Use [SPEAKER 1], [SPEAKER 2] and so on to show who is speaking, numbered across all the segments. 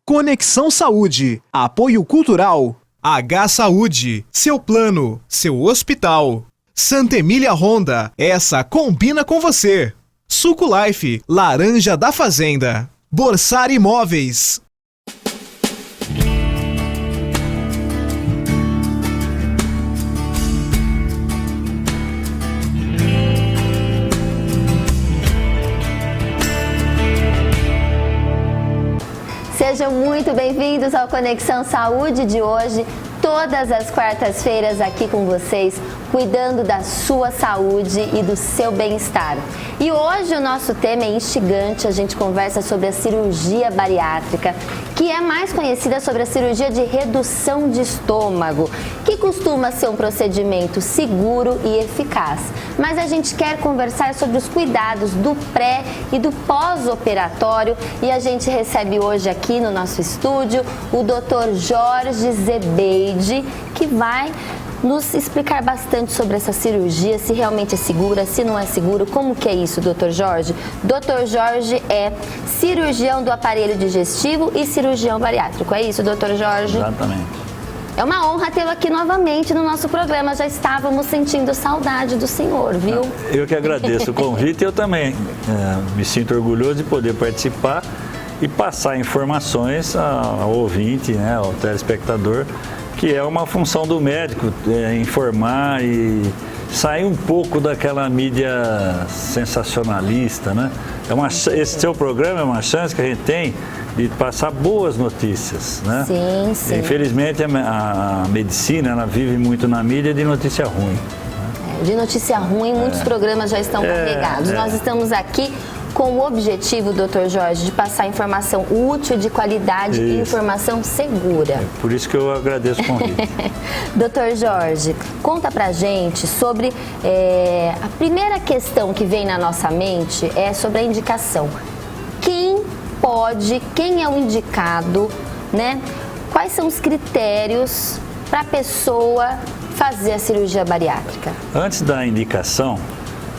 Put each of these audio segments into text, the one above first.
[SPEAKER 1] Conexão Saúde. Apoio Cultural. H Saúde. Seu plano. Seu hospital. Santa Emília Honda. Essa combina com você. Suco Life. Laranja da Fazenda. Borsar Imóveis.
[SPEAKER 2] Sejam muito bem-vindos ao Conexão Saúde de hoje, todas as quartas-feiras aqui com vocês, cuidando da sua saúde e do seu bem-estar. E hoje o nosso tema é instigante, a gente conversa sobre a cirurgia bariátrica, que é mais conhecida sobre a cirurgia de redução de estômago, que costuma ser um procedimento seguro e eficaz. Mas a gente quer conversar sobre os cuidados do pré e do pós-operatório e a gente recebe hoje aqui no nosso estúdio o Dr. Jorge Zebeide, que vai nos explicar bastante sobre essa cirurgia, se realmente é segura, se não é seguro, como que é isso, Dr. Jorge? Dr. Jorge é cirurgião do aparelho digestivo e cirurgião bariátrico, é isso, Dr. Jorge?
[SPEAKER 3] Exatamente.
[SPEAKER 2] É uma honra tê-lo aqui novamente no nosso programa, já estávamos sentindo saudade do senhor, viu?
[SPEAKER 3] Eu que agradeço o convite, eu também me sinto orgulhoso de poder participar e passar informações ao ouvinte, né, ao telespectador, que é uma função do médico, informar e sair um pouco daquela mídia sensacionalista, né? Esse seu programa é uma chance que a gente tem de passar boas notícias, né?
[SPEAKER 2] Sim, sim.
[SPEAKER 3] Infelizmente a medicina, ela vive muito na mídia de notícia ruim.
[SPEAKER 2] De notícia ruim, muitos programas já estão carregados. Nós estamos aqui com o objetivo, Dr. Jorge, de passar informação útil, de qualidade e informação segura.
[SPEAKER 3] Por isso que eu agradeço o convite.
[SPEAKER 2] Dr. Jorge, conta pra gente sobre a primeira questão que vem na nossa mente é sobre a indicação. Quem é o indicado, né? Quais são os critérios para a pessoa fazer a cirurgia bariátrica?
[SPEAKER 3] Antes da indicação,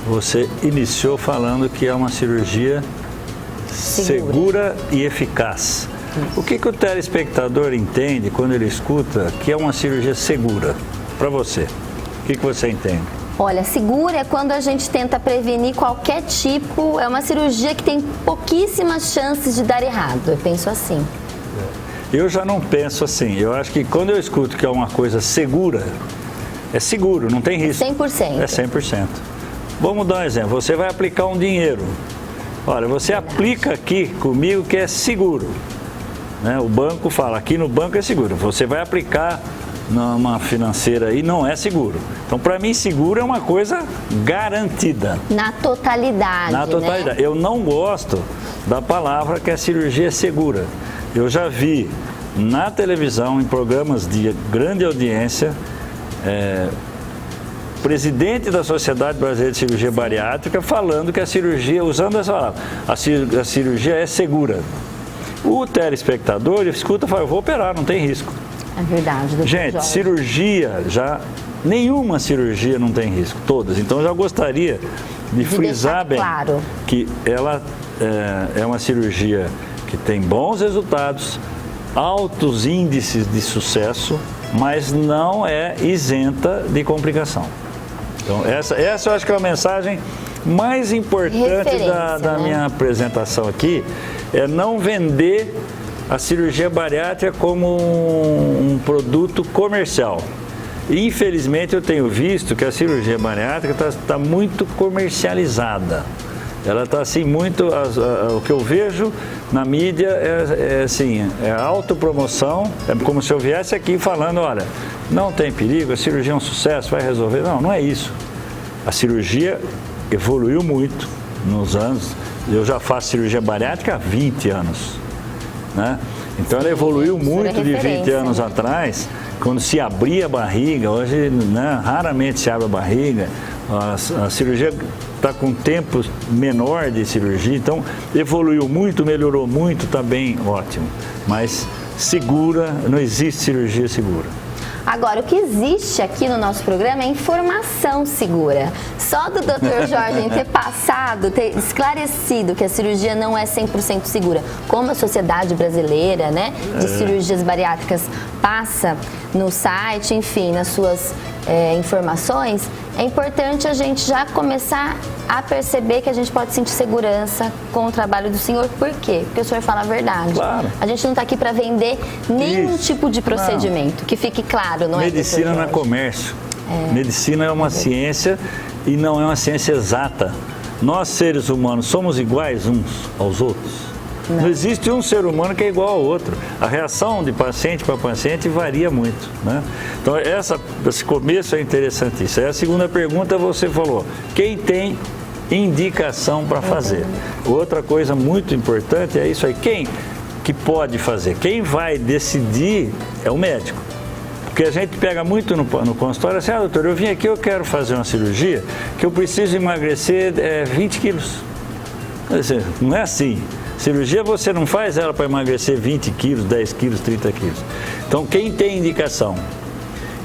[SPEAKER 3] você iniciou falando que é uma cirurgia segura e eficaz. O que o telespectador entende quando ele escuta que é uma cirurgia segura? Para você, o que você entende?
[SPEAKER 2] Olha, segura é quando a gente tenta prevenir qualquer tipo, é uma cirurgia que tem pouquíssimas chances de dar errado, eu penso assim.
[SPEAKER 3] Eu já não penso assim, eu acho que quando eu escuto que é uma coisa segura, é seguro, não tem risco.
[SPEAKER 2] 100%.
[SPEAKER 3] É 100%. Vamos dar um exemplo, você vai aplicar um dinheiro. Olha, você aplica aqui comigo que é seguro. Né? O banco fala, aqui no banco é seguro. Você vai aplicar numa financeira aí, não é seguro. Então, para mim, seguro é uma coisa garantida.
[SPEAKER 2] Na totalidade,
[SPEAKER 3] Na totalidade.
[SPEAKER 2] Né?
[SPEAKER 3] Eu não gosto da palavra que é cirurgia segura. Eu já vi na televisão, em programas de grande audiência, presidente da Sociedade Brasileira de Cirurgia Bariátrica falando que a cirurgia, usando essa palavra, a cirurgia é segura. O telespectador escuta e fala, eu vou operar, não tem risco.
[SPEAKER 2] É verdade, doutor
[SPEAKER 3] Gente,
[SPEAKER 2] Jorge.
[SPEAKER 3] cirurgia, nenhuma cirurgia não tem risco, todas. Então, eu já gostaria de frisar bem
[SPEAKER 2] claro
[SPEAKER 3] que ela é uma cirurgia que tem bons resultados, altos índices de sucesso, mas não é isenta de complicação. Então, essa eu acho que é a mensagem mais importante da minha apresentação aqui, é não vender a cirurgia bariátrica como um produto comercial. Infelizmente, eu tenho visto que a cirurgia bariátrica está muito comercializada. Ela está assim muito, o que eu vejo na mídia é autopromoção, é como se eu viesse aqui falando, olha, não tem perigo, a cirurgia é um sucesso, vai resolver. Não, não é isso. A cirurgia evoluiu muito nos anos, eu já faço cirurgia bariátrica há 20 anos, né? Então ela evoluiu muito de 20 anos atrás, quando se abria a barriga, hoje, né, raramente se abre a barriga, a cirurgia está com tempo menor de cirurgia, então evoluiu muito, melhorou muito, está bem, ótimo. Mas segura, não existe cirurgia segura.
[SPEAKER 2] Agora, o que existe aqui no nosso programa é informação segura. Só do Dr. Jorge ter passado, ter esclarecido que a cirurgia não é 100% segura, como a Sociedade Brasileira, né, de Cirurgias Bariátricas passa no site, enfim, nas suas informações, é importante a gente já começar a perceber que a gente pode sentir segurança com o trabalho do senhor. Por quê? Porque o senhor fala a verdade.
[SPEAKER 3] Claro.
[SPEAKER 2] A gente não está aqui para vender nenhum tipo de procedimento, que fique claro, não é?
[SPEAKER 3] Medicina não é comércio. Medicina é uma ciência e não é uma ciência exata. Nós, seres humanos, somos iguais uns aos outros. Não existe um ser humano que é igual ao outro. A reação de paciente para paciente varia muito, né? Então, esse começo é interessantíssimo. Aí a segunda pergunta você falou, quem tem indicação para fazer? Outra coisa muito importante é isso aí, quem que pode fazer? Quem vai decidir é o médico. Porque a gente pega muito no consultório assim, doutor, eu vim aqui, eu quero fazer uma cirurgia que eu preciso emagrecer 20 quilos. Não é assim. Cirurgia você não faz ela para emagrecer 20 quilos, 10 quilos, 30 quilos. Então, quem tem indicação?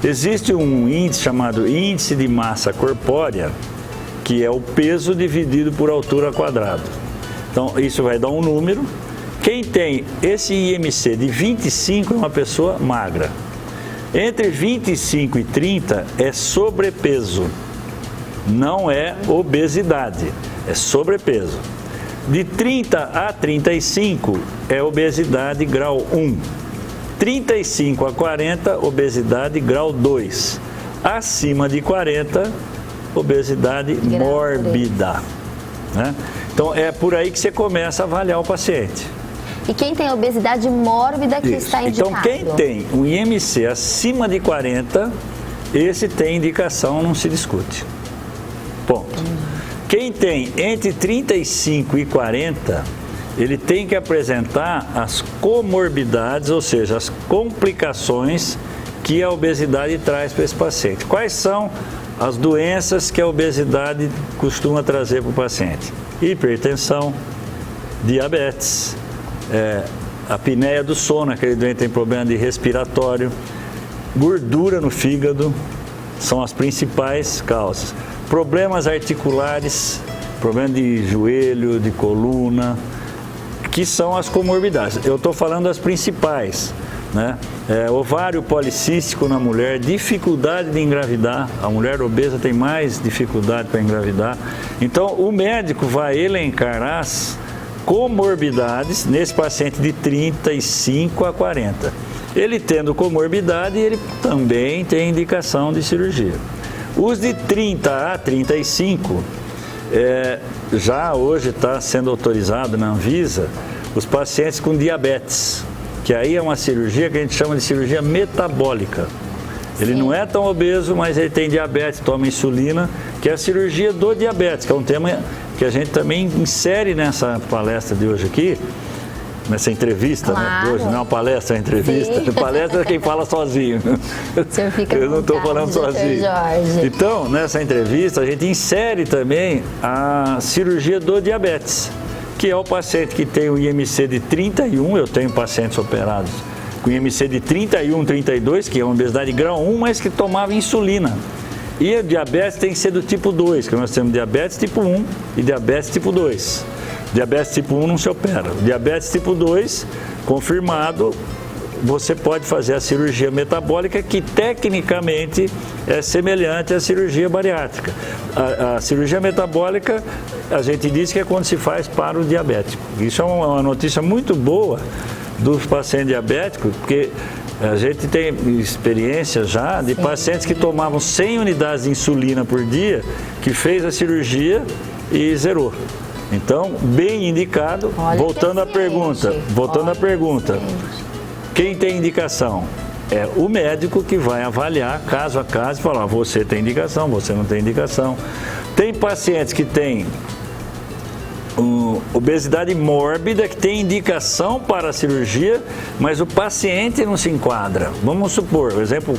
[SPEAKER 3] Existe um índice chamado índice de massa corpórea, que é o peso dividido por altura quadrada. Então, isso vai dar um número. Quem tem esse IMC de 25 é uma pessoa magra. Entre 25 e 30 é sobrepeso, não é obesidade, é sobrepeso. De 30 a 35 é obesidade grau 1. 35 a 40, obesidade grau 2. Acima de 40, obesidade mórbida, né? Então, é por aí que você começa a avaliar o paciente.
[SPEAKER 2] E quem tem obesidade mórbida que está indicado?
[SPEAKER 3] Então, quem tem um IMC acima de 40, esse tem indicação, não se discute. Ponto. Quem tem entre 35 e 40, ele tem que apresentar as comorbidades, ou seja, as complicações que a obesidade traz para esse paciente. Quais são as doenças que a obesidade costuma trazer para o paciente? Hipertensão, diabetes, apneia do sono, aquele doente tem problema de respiratório, gordura no fígado, são as principais causas. Problemas articulares, problema de joelho, de coluna, que são as comorbidades. Eu estou falando das principais, né? Ovário policístico na mulher, dificuldade de engravidar, a mulher obesa tem mais dificuldade para engravidar. Então, o médico vai elencar as comorbidades nesse paciente de 35 a 40. Ele tendo comorbidade, ele também tem indicação de cirurgia. Os de 30 a 35, já hoje está sendo autorizado na Anvisa os pacientes com diabetes, que aí é uma cirurgia que a gente chama de cirurgia metabólica. Ele não é tão obeso, mas ele tem diabetes, toma insulina, que é a cirurgia do diabetes, que é um tema que a gente também insere nessa palestra de hoje aqui, nessa entrevista,
[SPEAKER 2] claro,
[SPEAKER 3] né? Hoje não é uma palestra, é uma entrevista. Sim. Palestra é quem fala sozinho. Eu não estou falando sozinho.
[SPEAKER 2] Jorge.
[SPEAKER 3] Então, nessa entrevista, a gente insere também a cirurgia do diabetes, que é o paciente que tem o IMC de 31, eu tenho pacientes operados com IMC de 31, 32, que é uma obesidade grau 1, mas que tomava insulina. E o diabetes tem que ser do tipo 2, que nós temos diabetes tipo 1 e diabetes tipo 2. Diabetes tipo 1 não se opera. Diabetes tipo 2, confirmado, você pode fazer a cirurgia metabólica, que tecnicamente é semelhante à cirurgia bariátrica. A cirurgia metabólica, a gente diz que é quando se faz para o diabético. Isso é uma notícia muito boa dos pacientes diabéticos, porque a gente tem experiência já de pacientes que tomavam 100 unidades de insulina por dia, que fez a cirurgia e zerou. Então, bem indicado. Voltando à pergunta, quem tem indicação? É o médico que vai avaliar caso a caso e falar, você tem indicação, você não tem indicação. Tem pacientes que têm obesidade mórbida, que tem indicação para a cirurgia, mas o paciente não se enquadra. Vamos supor, um exemplo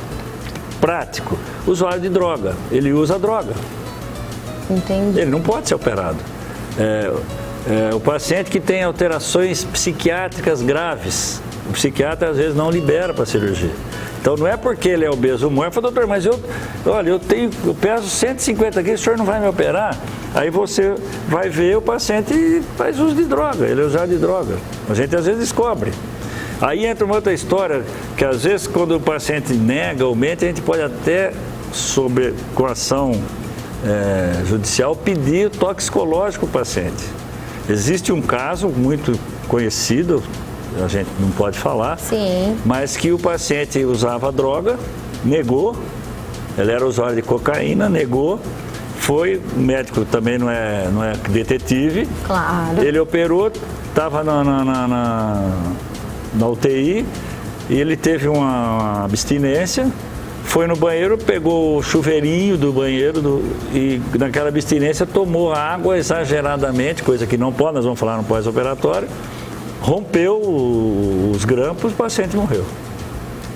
[SPEAKER 3] prático, usuário de droga, ele usa droga.
[SPEAKER 2] Entendi.
[SPEAKER 3] Ele não pode ser operado. O paciente que tem alterações psiquiátricas graves, o psiquiatra às vezes não libera para a cirurgia. Então não é porque ele é obeso humor, fala, doutor, mas eu peso 150 quilos, o senhor não vai me operar? Aí você vai ver o paciente e faz uso de droga, ele é usuário de droga. A gente às vezes descobre. Aí entra uma outra história, que às vezes quando o paciente nega ou mente, a gente pode até, com ação judicial, pedir toxicológico para o paciente. Existe um caso muito conhecido, a gente não pode falar,
[SPEAKER 2] sim,
[SPEAKER 3] mas que o paciente usava droga, negou, ele era usuário de cocaína, negou, o médico também não é detetive,
[SPEAKER 2] claro.
[SPEAKER 3] Ele operou, estava na UTI, e ele teve uma abstinência, foi no banheiro, pegou o chuveirinho do banheiro e naquela abstinência tomou água exageradamente, coisa que não pode, nós vamos falar no pós-operatório, rompeu os grampos, o paciente morreu.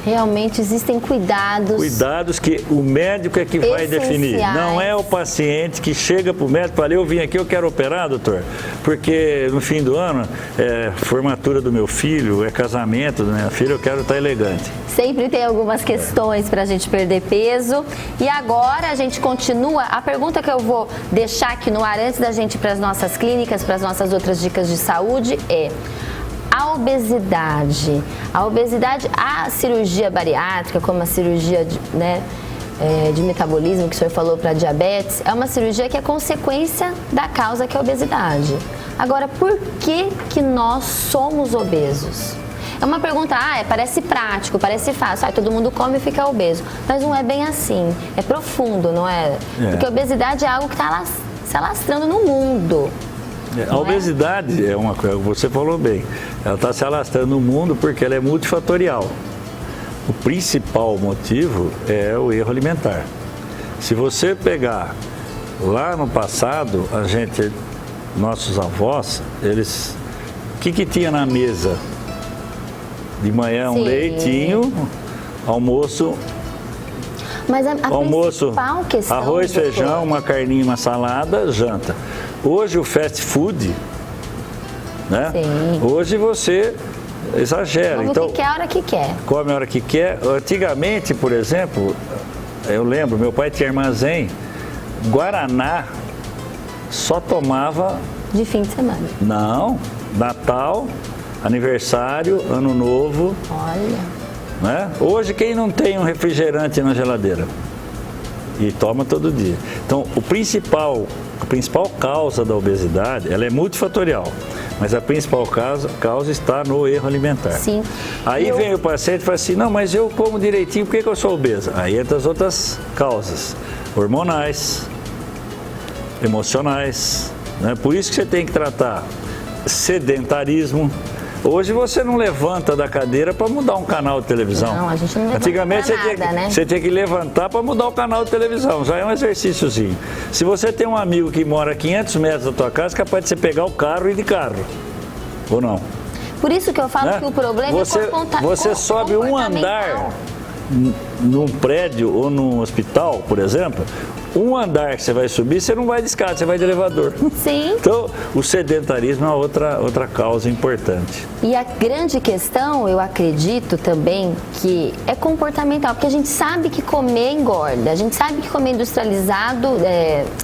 [SPEAKER 2] Realmente existem cuidados.
[SPEAKER 3] Cuidados que o médico é que vai definir. Não é o paciente que chega para o médico e fala, eu vim aqui, eu quero operar, doutor, porque no fim do ano é formatura do meu filho, é casamento da minha filha, eu quero estar elegante.
[SPEAKER 2] Sempre tem algumas questões para a gente perder peso. E agora a gente continua. A pergunta que eu vou deixar aqui no ar antes da gente ir para as nossas clínicas, para as nossas outras dicas de saúde é... A obesidade, a cirurgia bariátrica, como a cirurgia de metabolismo que o senhor falou para diabetes, é uma cirurgia que é consequência da causa que é a obesidade. Agora, por que nós somos obesos? É uma pergunta, parece prático, parece fácil, todo mundo come e fica obeso. Mas não é bem assim, é profundo, não é? Porque a obesidade é algo que está se alastrando no mundo.
[SPEAKER 3] A obesidade é uma coisa, você falou bem, ela está se alastrando no mundo porque ela é multifatorial. O principal motivo é o erro alimentar. Se você pegar lá no passado, nossos avós, o que tinha na mesa? De manhã um leitinho, almoço...
[SPEAKER 2] Mas a principal questão,
[SPEAKER 3] arroz, feijão, uma carninha, uma salada, janta. Hoje o fast food, né?
[SPEAKER 2] Sim.
[SPEAKER 3] Hoje você exagera.
[SPEAKER 2] Come
[SPEAKER 3] então,
[SPEAKER 2] o que quer, a hora que quer.
[SPEAKER 3] Come a hora que quer. Antigamente, por exemplo, eu lembro, meu pai tinha armazém, Guaraná só tomava...
[SPEAKER 2] De fim de semana.
[SPEAKER 3] Não, Natal, aniversário, Ano Novo.
[SPEAKER 2] Olha...
[SPEAKER 3] Né? Hoje, quem não tem um refrigerante na geladeira? E toma todo dia. Então, a principal causa da obesidade, ela é multifatorial, mas a principal causa está no erro alimentar.
[SPEAKER 2] Sim.
[SPEAKER 3] Aí vem o paciente e fala assim, não, mas eu como direitinho, por que eu sou obesa? Aí entra as outras causas, hormonais, emocionais, né? Por isso que você tem que tratar sedentarismo. Hoje você não levanta da cadeira para mudar um canal de televisão.
[SPEAKER 2] Não, a gente não levanta.
[SPEAKER 3] Antigamente você tinha que levantar para mudar o canal de televisão, já é um exercíciozinho. Se você tem um amigo que mora a 500 metros da tua casa, é capaz de você pegar o carro e ir de carro, ou não?
[SPEAKER 2] Por isso que eu falo que o problema é
[SPEAKER 3] você sobe um andar num prédio ou num hospital, por exemplo, um andar que você vai subir, você não vai de escada, você vai de elevador.
[SPEAKER 2] Sim.
[SPEAKER 3] Então, o sedentarismo é outra causa importante.
[SPEAKER 2] E a grande questão, eu acredito também, que é comportamental, porque a gente sabe que comer engorda, a gente sabe que comer industrializado,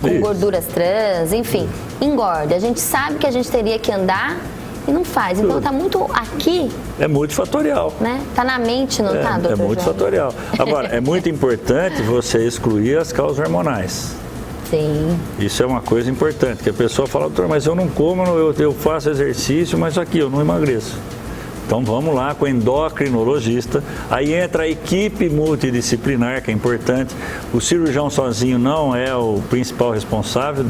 [SPEAKER 2] com gorduras trans, enfim, engorda. A gente sabe que a gente teria que andar e não faz. Então tá muito aqui.
[SPEAKER 3] É multifatorial.
[SPEAKER 2] Né? Tá na mente, não tá, doutor?
[SPEAKER 3] É multifatorial. Agora, é muito importante você excluir as causas hormonais.
[SPEAKER 2] Sim.
[SPEAKER 3] Isso é uma coisa importante, que a pessoa fala, doutor, mas eu não como, eu faço exercício, mas aqui eu não emagreço. Então vamos lá com o endocrinologista, aí entra a equipe multidisciplinar, que é importante. O cirurgião sozinho não é o principal responsável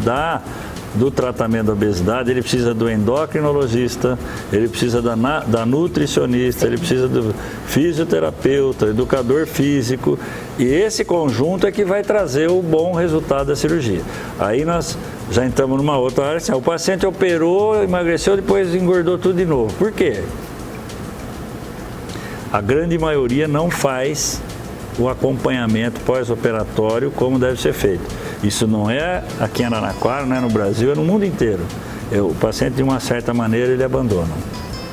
[SPEAKER 3] do tratamento da obesidade, ele precisa do endocrinologista, ele precisa da nutricionista, ele precisa do fisioterapeuta, educador físico, e esse conjunto é que vai trazer o bom resultado da cirurgia. Aí nós já entramos numa outra área, assim, o paciente operou, emagreceu, depois engordou tudo de novo. Por quê? A grande maioria não faz o acompanhamento pós-operatório como deve ser feito. Isso não é aqui em Araraquara, não é no Brasil, é no mundo inteiro. O paciente, de uma certa maneira, ele abandona.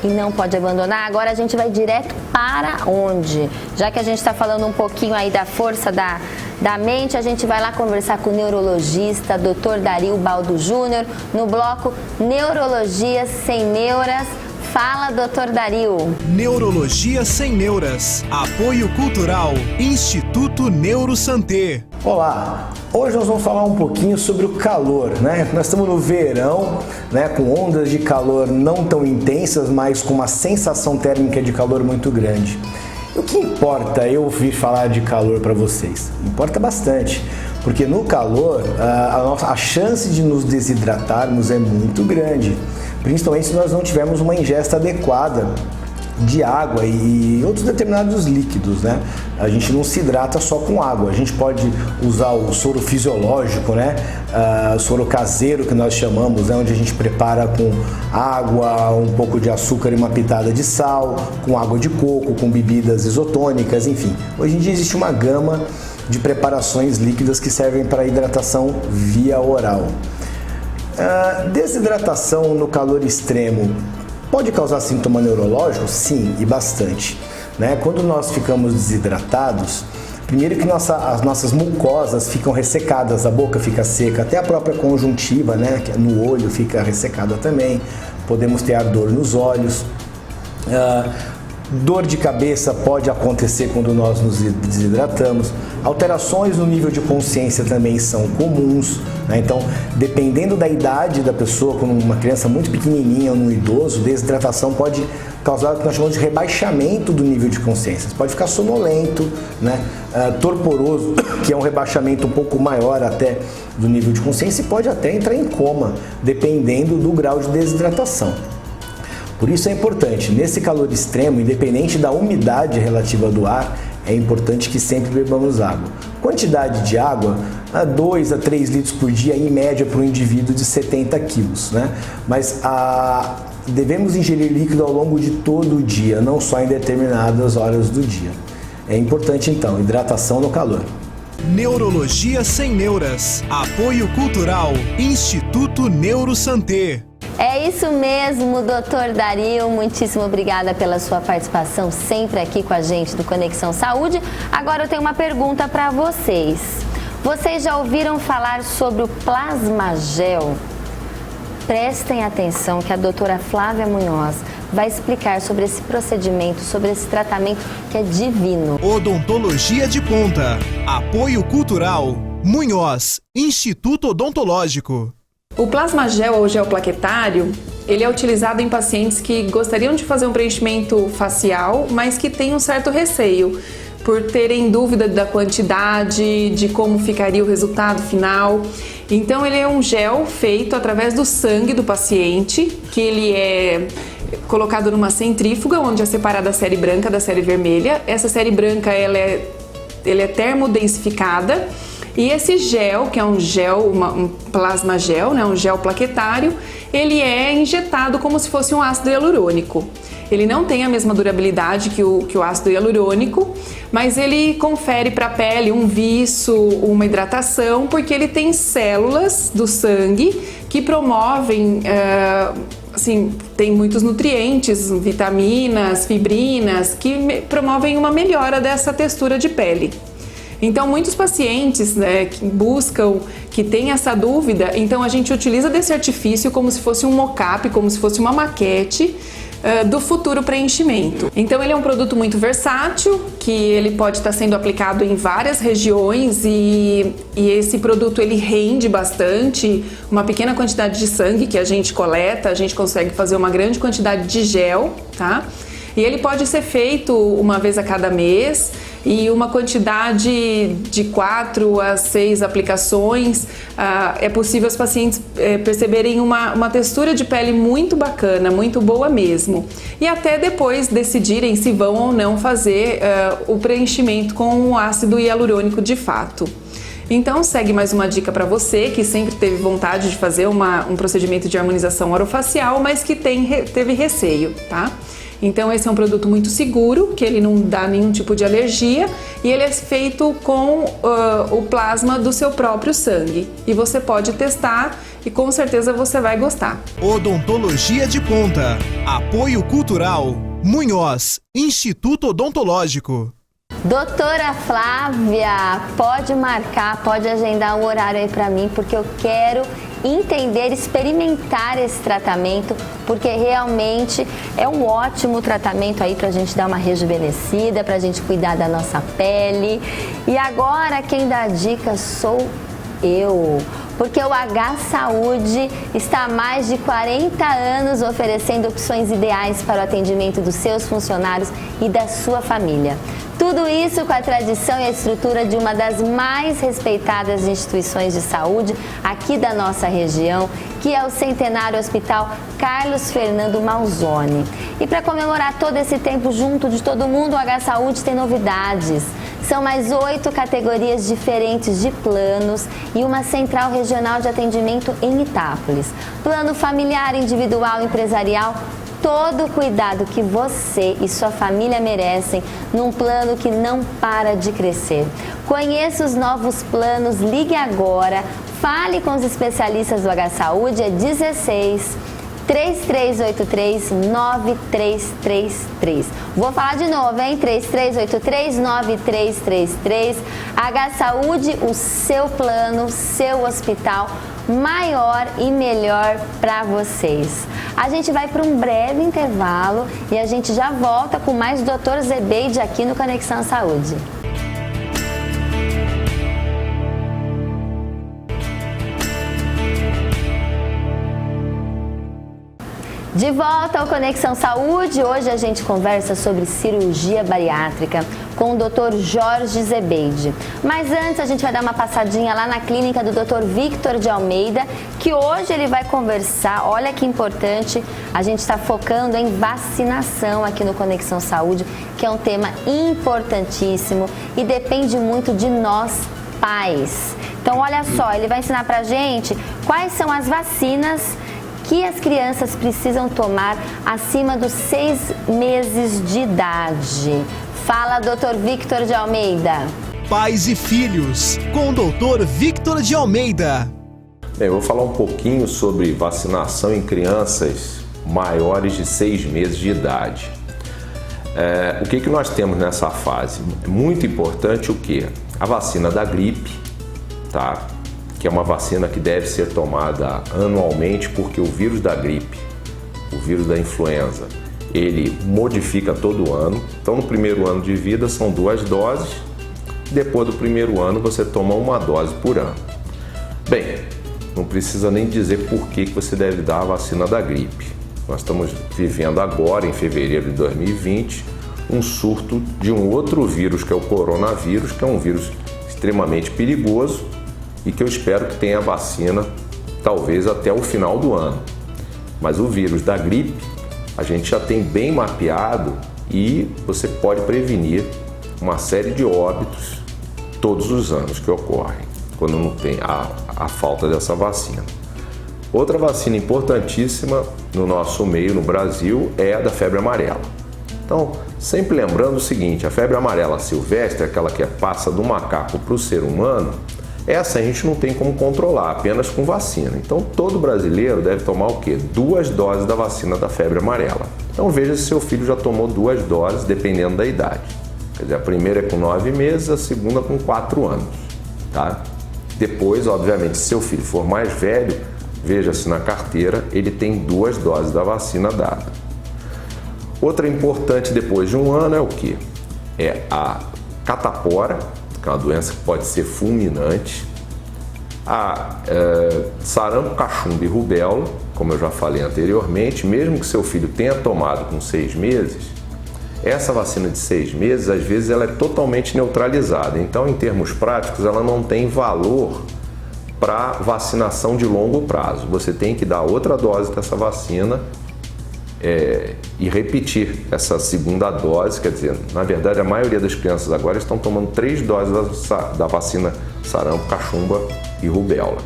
[SPEAKER 2] e não pode abandonar. Agora a gente vai direto para onde? Já que a gente está falando um pouquinho aí da força da mente, a gente vai lá conversar com o neurologista Dr. Dario Baldo Júnior no bloco Neurologia Sem Neuras. Fala, doutor Dario.
[SPEAKER 1] Neurologia Sem Neuras. Apoio Cultural. Instituto NeuroSanté.
[SPEAKER 4] Olá, hoje nós vamos falar um pouquinho sobre o calor, né? Nós estamos no verão, né? Com ondas de calor não tão intensas, mas com uma sensação térmica de calor muito grande. E o que importa eu ouvir falar de calor para vocês? Importa bastante, porque no calor a chance de nos desidratarmos é muito grande, principalmente se nós não tivermos uma ingesta adequada de água e outros determinados líquidos, né? A gente não se hidrata só com água, a gente pode usar o soro fisiológico, né? O soro caseiro que nós chamamos, né? Onde a gente prepara com água, um pouco de açúcar e uma pitada de sal, com água de coco, com bebidas isotônicas, enfim. Hoje em dia existe uma gama de preparações líquidas que servem para hidratação via oral. Desidratação no calor extremo pode causar sintoma neurológico? Sim, e bastante, né? Quando nós ficamos desidratados, primeiro que as nossas mucosas ficam ressecadas, a boca fica seca, até a própria conjuntiva, né? No olho fica ressecada também, podemos ter ardor nos olhos. Dor de cabeça pode acontecer quando nós nos desidratamos. Alterações no nível de consciência também são comuns, né? Então, dependendo da idade da pessoa, como uma criança muito pequenininha ou um idoso, desidratação pode causar o que nós chamamos de rebaixamento do nível de consciência. Você pode ficar sonolento, né? Torporoso, que é um rebaixamento um pouco maior até do nível de consciência, e pode até entrar em coma, dependendo do grau de desidratação. Por isso é importante, nesse calor extremo, independente da umidade relativa do ar, é importante que sempre bebamos água. Quantidade de água, 2 a 3 litros por dia, em média, para um indivíduo de 70 quilos, né? Mas devemos ingerir líquido ao longo de todo o dia, não só em determinadas horas do dia. É importante, então, hidratação no calor.
[SPEAKER 1] Neurologia Sem Neuras. Apoio Cultural. Instituto NeuroSanté.
[SPEAKER 2] É isso mesmo, doutor Dario, muitíssimo obrigada pela sua participação sempre aqui com a gente do Conexão Saúde. Agora eu tenho uma pergunta para vocês. Vocês já ouviram falar sobre o Plasmagel? Prestem atenção que a doutora Flávia Munhoz vai explicar sobre esse procedimento, sobre esse tratamento que é divino.
[SPEAKER 1] Odontologia de Ponta. Apoio Cultural. Munhoz, Instituto Odontológico.
[SPEAKER 5] O plasmagel ou gel plaquetário, ele é utilizado em pacientes que gostariam de fazer um preenchimento facial, mas que têm um certo receio por terem dúvida da quantidade, de como ficaria o resultado final. Então ele é um gel feito através do sangue do paciente, que ele é colocado numa centrífuga, onde é separada a série branca da série vermelha. Essa série branca ela é termodensificada. E esse gel, que é um gel, um plasma gel, né, um gel plaquetário, ele é injetado como se fosse um ácido hialurônico. Ele não tem a mesma durabilidade que o ácido hialurônico, mas ele confere para a pele um viço, uma hidratação, porque ele tem células do sangue que promovem, tem muitos nutrientes, vitaminas, fibrinas, que promovem uma melhora dessa textura de pele. Então, muitos pacientes, né, que buscam, que têm essa dúvida, então a gente utiliza desse artifício como se fosse um mock-up, como se fosse uma maquete do futuro preenchimento. Então, ele é um produto muito versátil, que ele pode estar sendo aplicado em várias regiões e esse produto ele rende bastante. Uma pequena quantidade de sangue que a gente coleta, a gente consegue fazer uma grande quantidade de gel, tá? E ele pode ser feito uma vez a cada mês e uma quantidade de 4 a 6 aplicações. É possível os pacientes perceberem uma textura de pele muito bacana, muito boa mesmo. E até depois decidirem se vão ou não fazer o preenchimento com o ácido hialurônico de fato. Então segue mais uma dica para você que sempre teve vontade de fazer um procedimento de harmonização orofacial, mas que teve receio, tá? Então esse é um produto muito seguro, que ele não dá nenhum tipo de alergia e ele é feito com o plasma do seu próprio sangue. E você pode testar e com certeza você vai gostar.
[SPEAKER 1] Odontologia de Ponta. Apoio Cultural. Munhoz, Instituto Odontológico.
[SPEAKER 2] Doutora Flávia, pode marcar, pode agendar um horário aí para mim, porque eu quero entender, experimentar esse tratamento, porque realmente é um ótimo tratamento aí pra gente dar uma rejuvenescida, pra gente cuidar da nossa pele. E agora quem dá a dica sou eu, porque o H Saúde está há mais de 40 anos oferecendo opções ideais para o atendimento dos seus funcionários e da sua família. Tudo isso com a tradição e a estrutura de uma das mais respeitadas instituições de saúde aqui da nossa região, que é o Centenário Hospital Carlos Fernando Malzone. E para comemorar todo esse tempo junto de todo mundo, o H Saúde tem novidades. São mais 8 categorias diferentes de planos e uma central regional de atendimento em Itápolis. Plano familiar, individual, empresarial, todo o cuidado que você e sua família merecem num plano que não para de crescer. Conheça os novos planos, ligue agora, fale com os especialistas do H Saúde, é 16 3383-9333. Vou falar de novo, hein? 3383-9333. H Saúde, o seu plano, seu hospital maior e melhor para vocês. A gente vai para um breve intervalo e a gente já volta com mais do Dr. Zebeide aqui no Conexão Saúde. De volta ao Conexão Saúde, hoje a gente conversa sobre cirurgia bariátrica com o Dr. Jorge Zebeide. Mas antes a gente vai dar uma passadinha lá na clínica do Dr. Victor de Almeida, que hoje ele vai conversar, olha que importante, a gente está focando em vacinação aqui no Conexão Saúde, que é um tema importantíssimo e depende muito de nós, pais. Então olha só, ele vai ensinar pra gente quais são as vacinas que as crianças precisam tomar acima dos 6 meses de idade. Fala, Dr. Victor de Almeida.
[SPEAKER 1] Pais e Filhos, com o Dr. Victor de Almeida.
[SPEAKER 6] Bem, eu vou falar um pouquinho sobre vacinação em crianças maiores de 6 meses de idade. O que nós temos nessa fase? É muito importante o quê? A vacina da gripe, tá? Que é uma vacina que deve ser tomada anualmente, porque o vírus da gripe, o vírus da influenza, ele modifica todo ano. Então, no primeiro ano de vida são 2 doses, depois do primeiro ano você toma 1 dose por ano. Bem, não precisa nem dizer por que você deve dar a vacina da gripe. Nós estamos vivendo agora, em fevereiro de 2020, um surto de um outro vírus, que é o coronavírus, que é um vírus extremamente perigoso, e que eu espero que tenha vacina talvez até o final do ano. Mas o vírus da gripe a gente já tem bem mapeado e você pode prevenir uma série de óbitos todos os anos que ocorrem quando não tem a falta dessa vacina. Outra vacina importantíssima no nosso meio, no Brasil, é a da febre amarela. Então, sempre lembrando o seguinte, a febre amarela silvestre, aquela que passa do macaco para o ser humano, essa a gente não tem como controlar, apenas com vacina. Então, todo brasileiro deve tomar o quê? 2 doses da vacina da febre amarela. Então, veja se seu filho já tomou 2 doses, dependendo da idade. Quer dizer, a primeira é com 9 meses, a segunda com 4 anos, tá? Depois, obviamente, se seu filho for mais velho, veja se na carteira ele tem 2 doses da vacina dada. Outra importante depois de 1 ano é o quê? É a catapora, que é uma doença que pode ser fulminante, a sarampo, cachumba e rubéola, como eu já falei anteriormente, mesmo que seu filho tenha tomado com 6 meses, essa vacina de 6 meses, às vezes, ela é totalmente neutralizada. Então, em termos práticos, ela não tem valor para vacinação de longo prazo. Você tem que dar outra dose dessa vacina e repetir essa segunda dose, quer dizer, na verdade a maioria das crianças agora estão tomando 3 doses da vacina sarampo, cachumba e rubéola.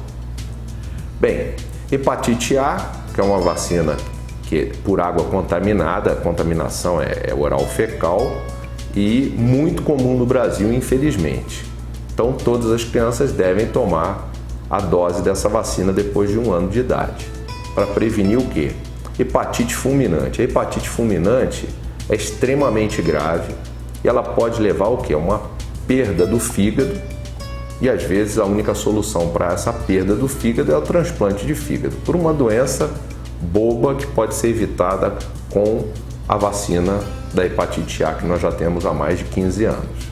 [SPEAKER 6] Bem, hepatite A, que é uma vacina que por água contaminada, a contaminação é oral fecal e muito comum no Brasil, infelizmente. Então todas as crianças devem tomar a dose dessa vacina depois de 1 ano de idade. Para prevenir o quê? Hepatite fulminante. A hepatite fulminante é extremamente grave e ela pode levar ao quê? A uma perda do fígado, e às vezes a única solução para essa perda do fígado é o transplante de fígado, por uma doença boba que pode ser evitada com a vacina da hepatite A, que nós já temos há mais de 15 anos.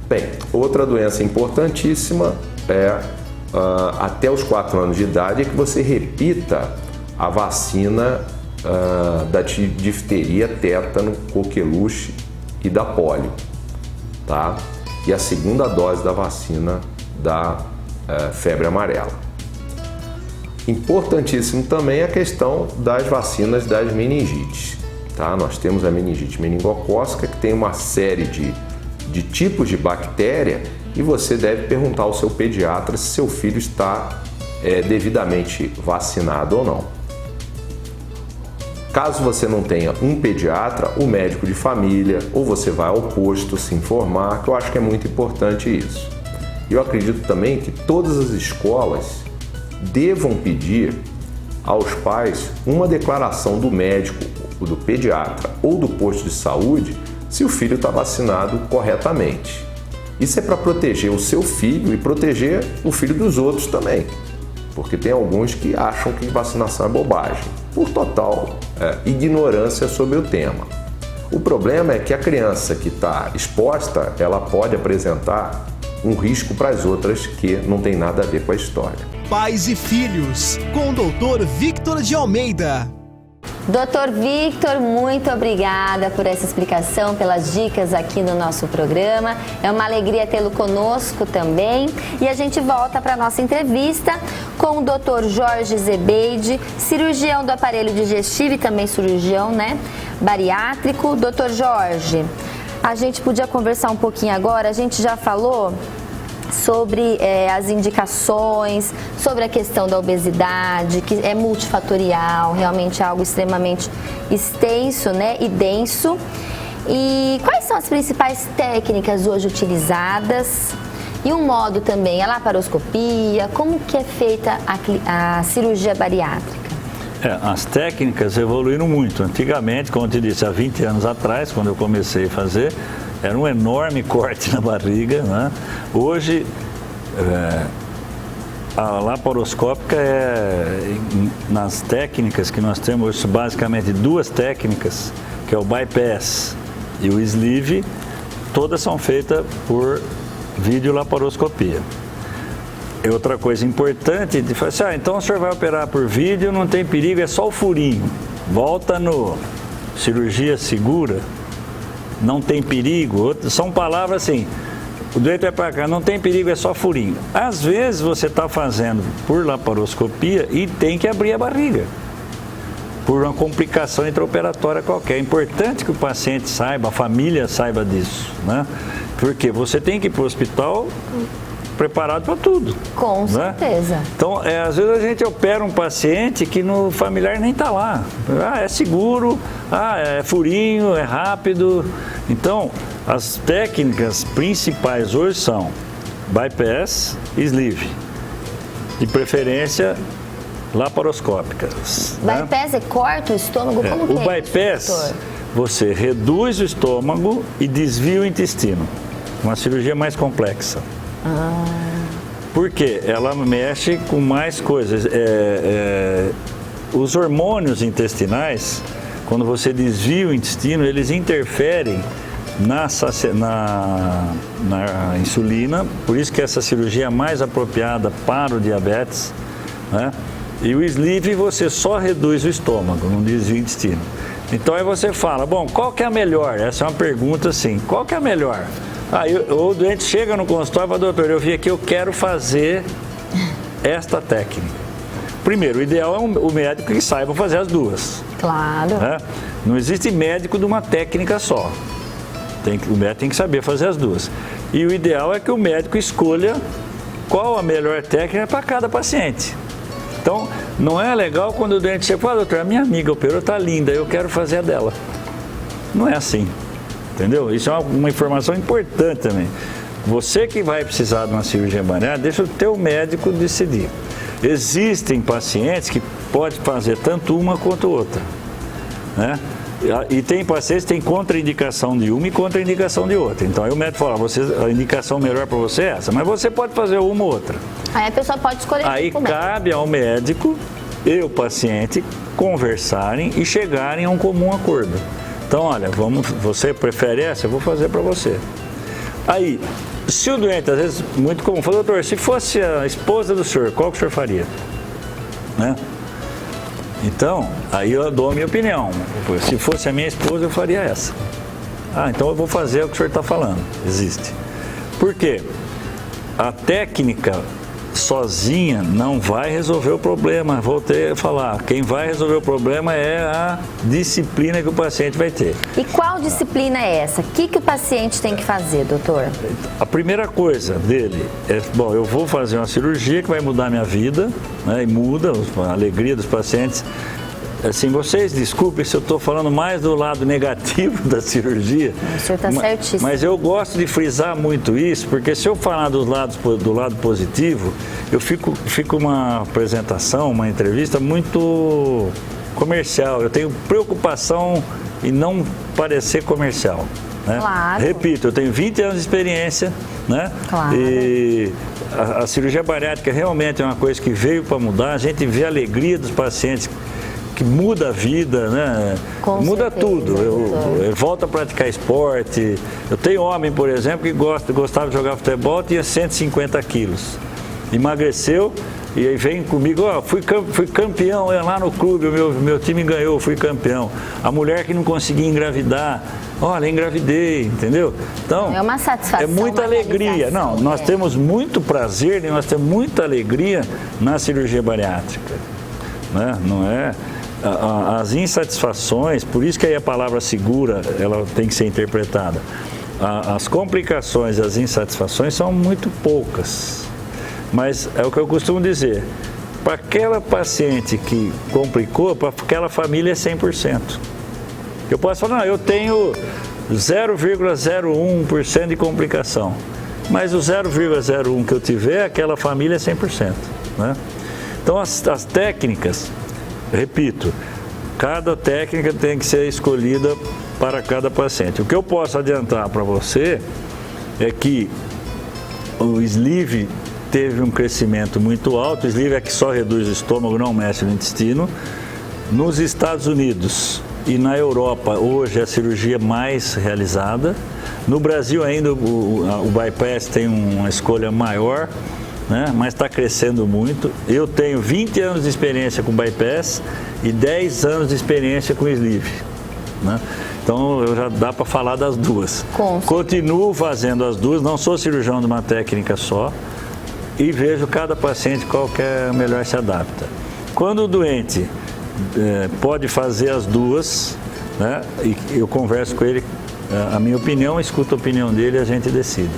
[SPEAKER 6] Bem, outra doença importantíssima é, até os 4 anos de idade, é que você repita a vacina da difteria, tétano, coqueluche e da polio, tá? E a segunda dose da vacina da febre amarela. Importantíssimo também a questão das vacinas das meningites, tá? Nós temos a meningite meningocócica, que tem uma série de tipos de bactéria, e você deve perguntar ao seu pediatra se seu filho está devidamente vacinado ou não. Caso você não tenha um pediatra, o médico de família, ou você vai ao posto se informar, que eu acho que é muito importante isso. Eu acredito também que todas as escolas devam pedir aos pais uma declaração do médico, do pediatra ou do posto de saúde se o filho está vacinado corretamente. Isso é para proteger o seu filho e proteger o filho dos outros também, porque tem alguns que acham que vacinação é bobagem, por total ignorância sobre o tema. O problema é que a criança que está exposta, ela pode apresentar um risco para as outras que não tem nada a ver com a história.
[SPEAKER 1] Pais e Filhos, com o Dr. Victor de Almeida.
[SPEAKER 2] Doutor Victor, muito obrigada por essa explicação, pelas dicas aqui no nosso programa. É uma alegria tê-lo conosco também. E a gente volta para a nossa entrevista com o Dr. Jorge Zebeide, cirurgião do aparelho digestivo e também cirurgião, bariátrico. Dr. Jorge, a gente podia conversar um pouquinho agora, a gente já falou sobre as indicações, sobre a questão da obesidade, que é multifatorial, realmente é algo extremamente extenso, e denso. E quais são as principais técnicas hoje utilizadas? E um modo também, a laparoscopia, como que é feita a cirurgia bariátrica?
[SPEAKER 3] As técnicas evoluíram muito. Antigamente, como eu te disse, há 20 anos atrás, quando eu comecei a fazer, era um enorme corte na barriga, Hoje, a laparoscópica nas técnicas que nós temos hoje, basicamente 2 técnicas, que é o bypass e o sleeve, todas são feitas por videolaparoscopia. E outra coisa importante de falar então o senhor vai operar por vídeo, não tem perigo, é só o furinho. Volta no cirurgia segura, não tem perigo. São palavras assim, o doente vai para cá, não tem perigo, é só furinho. Às vezes você está fazendo por laparoscopia e tem que abrir a barriga, por uma complicação intraoperatória qualquer. É importante que o paciente saiba, a família saiba disso, Porque você tem que ir para o hospital preparado para tudo.
[SPEAKER 2] Com certeza.
[SPEAKER 3] Então, às vezes a gente opera um paciente que no familiar nem está lá. É seguro, é furinho, é rápido. Então, as técnicas principais hoje são bypass e sleeve. De preferência, laparoscópicas.
[SPEAKER 2] Bypass corta o estômago? Como que
[SPEAKER 3] o bypass, você reduz o estômago e desvia o intestino. Uma cirurgia mais complexa. Por quê? Ela mexe com mais coisas. Os hormônios intestinais, quando você desvia o intestino, eles interferem na insulina, por isso que essa cirurgia é mais apropriada para o diabetes, E o sleeve você só reduz o estômago, não desvia o intestino. Então aí você fala, bom, qual que é a melhor? Essa é uma pergunta assim, qual que é a melhor? O doente chega no consultório e fala, doutor, eu vim aqui, eu quero fazer esta técnica. Primeiro, o ideal é o médico que saiba fazer as duas.
[SPEAKER 2] Claro.
[SPEAKER 3] Não existe médico de uma técnica só. O médico tem que saber fazer as duas. E o ideal é que o médico escolha qual a melhor técnica para cada paciente. Então, não é legal quando o doente chega e fala, doutor, a minha amiga operou, está linda, eu quero fazer a dela. Não é assim. Entendeu? Isso é uma informação importante também. você que vai precisar de uma cirurgia bariátrica, deixa o teu médico decidir. Existem pacientes que podem fazer tanto uma quanto outra, né? E tem pacientes que têm contraindicação de uma e contraindicação de outra. Então aí o médico fala, a indicação melhor para você é essa, mas você pode fazer uma ou outra.
[SPEAKER 2] Aí a pessoa pode escolher.
[SPEAKER 3] Aí cabe ao médico e o paciente conversarem e chegarem a um comum acordo. Então, olha, você prefere essa? Eu vou fazer para você. Aí, se o doente, às vezes, muito comum, fala, doutor, se fosse a esposa do senhor, qual que o senhor faria? Né? Então, aí eu dou a minha opinião. Se fosse a minha esposa, eu faria essa. Ah, então eu vou fazer o que o senhor está falando. Existe. Por quê? A técnica sozinha não vai resolver o problema. Voltei a falar, quem vai resolver o problema é a disciplina que o paciente vai ter.
[SPEAKER 2] E qual disciplina é essa? O que o paciente tem que fazer, doutor?
[SPEAKER 3] A primeira coisa dele é, bom, eu vou fazer uma cirurgia que vai mudar a minha vida, né, e muda a alegria dos pacientes. Assim, vocês desculpem se eu estou falando mais do lado negativo da cirurgia.
[SPEAKER 2] O senhor está certíssimo.
[SPEAKER 3] Mas eu gosto de frisar muito isso, porque se eu falar do lado positivo, eu fico uma apresentação, uma entrevista muito comercial. Eu tenho preocupação em não parecer comercial, né?
[SPEAKER 2] Claro.
[SPEAKER 3] Repito, eu tenho 20 anos de experiência, né?
[SPEAKER 2] Claro.
[SPEAKER 3] E a cirurgia bariátrica realmente é uma coisa que veio para mudar. A gente vê a alegria dos pacientes, que muda a vida, né?
[SPEAKER 2] Com
[SPEAKER 3] muda
[SPEAKER 2] certeza,
[SPEAKER 3] tudo. Eu volto a praticar esporte. Eu tenho homem, por exemplo, que gostava de jogar futebol, tinha 150 quilos. Emagreceu e aí vem comigo, ó, fui campeão lá no clube, meu time ganhou, fui campeão. A mulher que não conseguia engravidar, olha, engravidei, entendeu? Então,
[SPEAKER 2] é uma satisfação,
[SPEAKER 3] é muita alegria. Não, nós temos muito prazer e nós temos muita alegria na cirurgia bariátrica, né? Não é? As insatisfações, por isso que aí a palavra segura, ela tem que ser interpretada. As complicações e as insatisfações são muito poucas, mas é o que eu costumo dizer, para aquela paciente que complicou, para aquela família é 100%. Eu posso falar, não, eu tenho 0,01% de complicação, mas o 0,01 que eu tiver, aquela família é 100%, né? Então as técnicas, repito, cada técnica tem que ser escolhida para cada paciente. O que eu posso adiantar para você é que o sleeve teve um crescimento muito alto. O sleeve é que só reduz o estômago, não mexe no intestino. Nos Estados Unidos e na Europa, hoje é a cirurgia mais realizada. No Brasil ainda o bypass tem uma escolha maior, né? Mas está crescendo muito. Eu tenho 20 anos de experiência com bypass e 10 anos de experiência com sleeve, né? Então já dá para falar das duas. Continuo fazendo as duas, não sou cirurgião de uma técnica só e vejo cada paciente qual que é melhor se adapta. Quando o doente pode fazer as duas, né? E eu converso com ele, a minha opinião, escuto a opinião dele e a gente decide.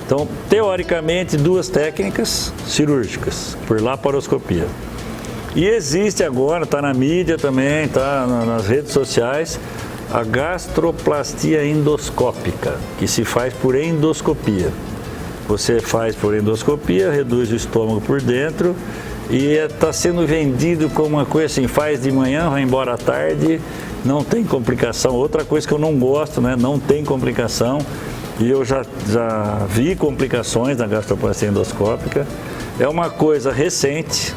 [SPEAKER 3] Então, teoricamente, duas técnicas cirúrgicas, por laparoscopia. E existe agora, está na mídia também, está nas redes sociais, a gastroplastia endoscópica, que se faz por endoscopia. Você faz por endoscopia, reduz o estômago por dentro e está sendo vendido como uma coisa assim, faz de manhã, vai embora à tarde, não tem complicação. Outra coisa que eu não gosto, né? Não tem complicação. E eu já vi complicações na gastroplastia endoscópica. É uma coisa recente.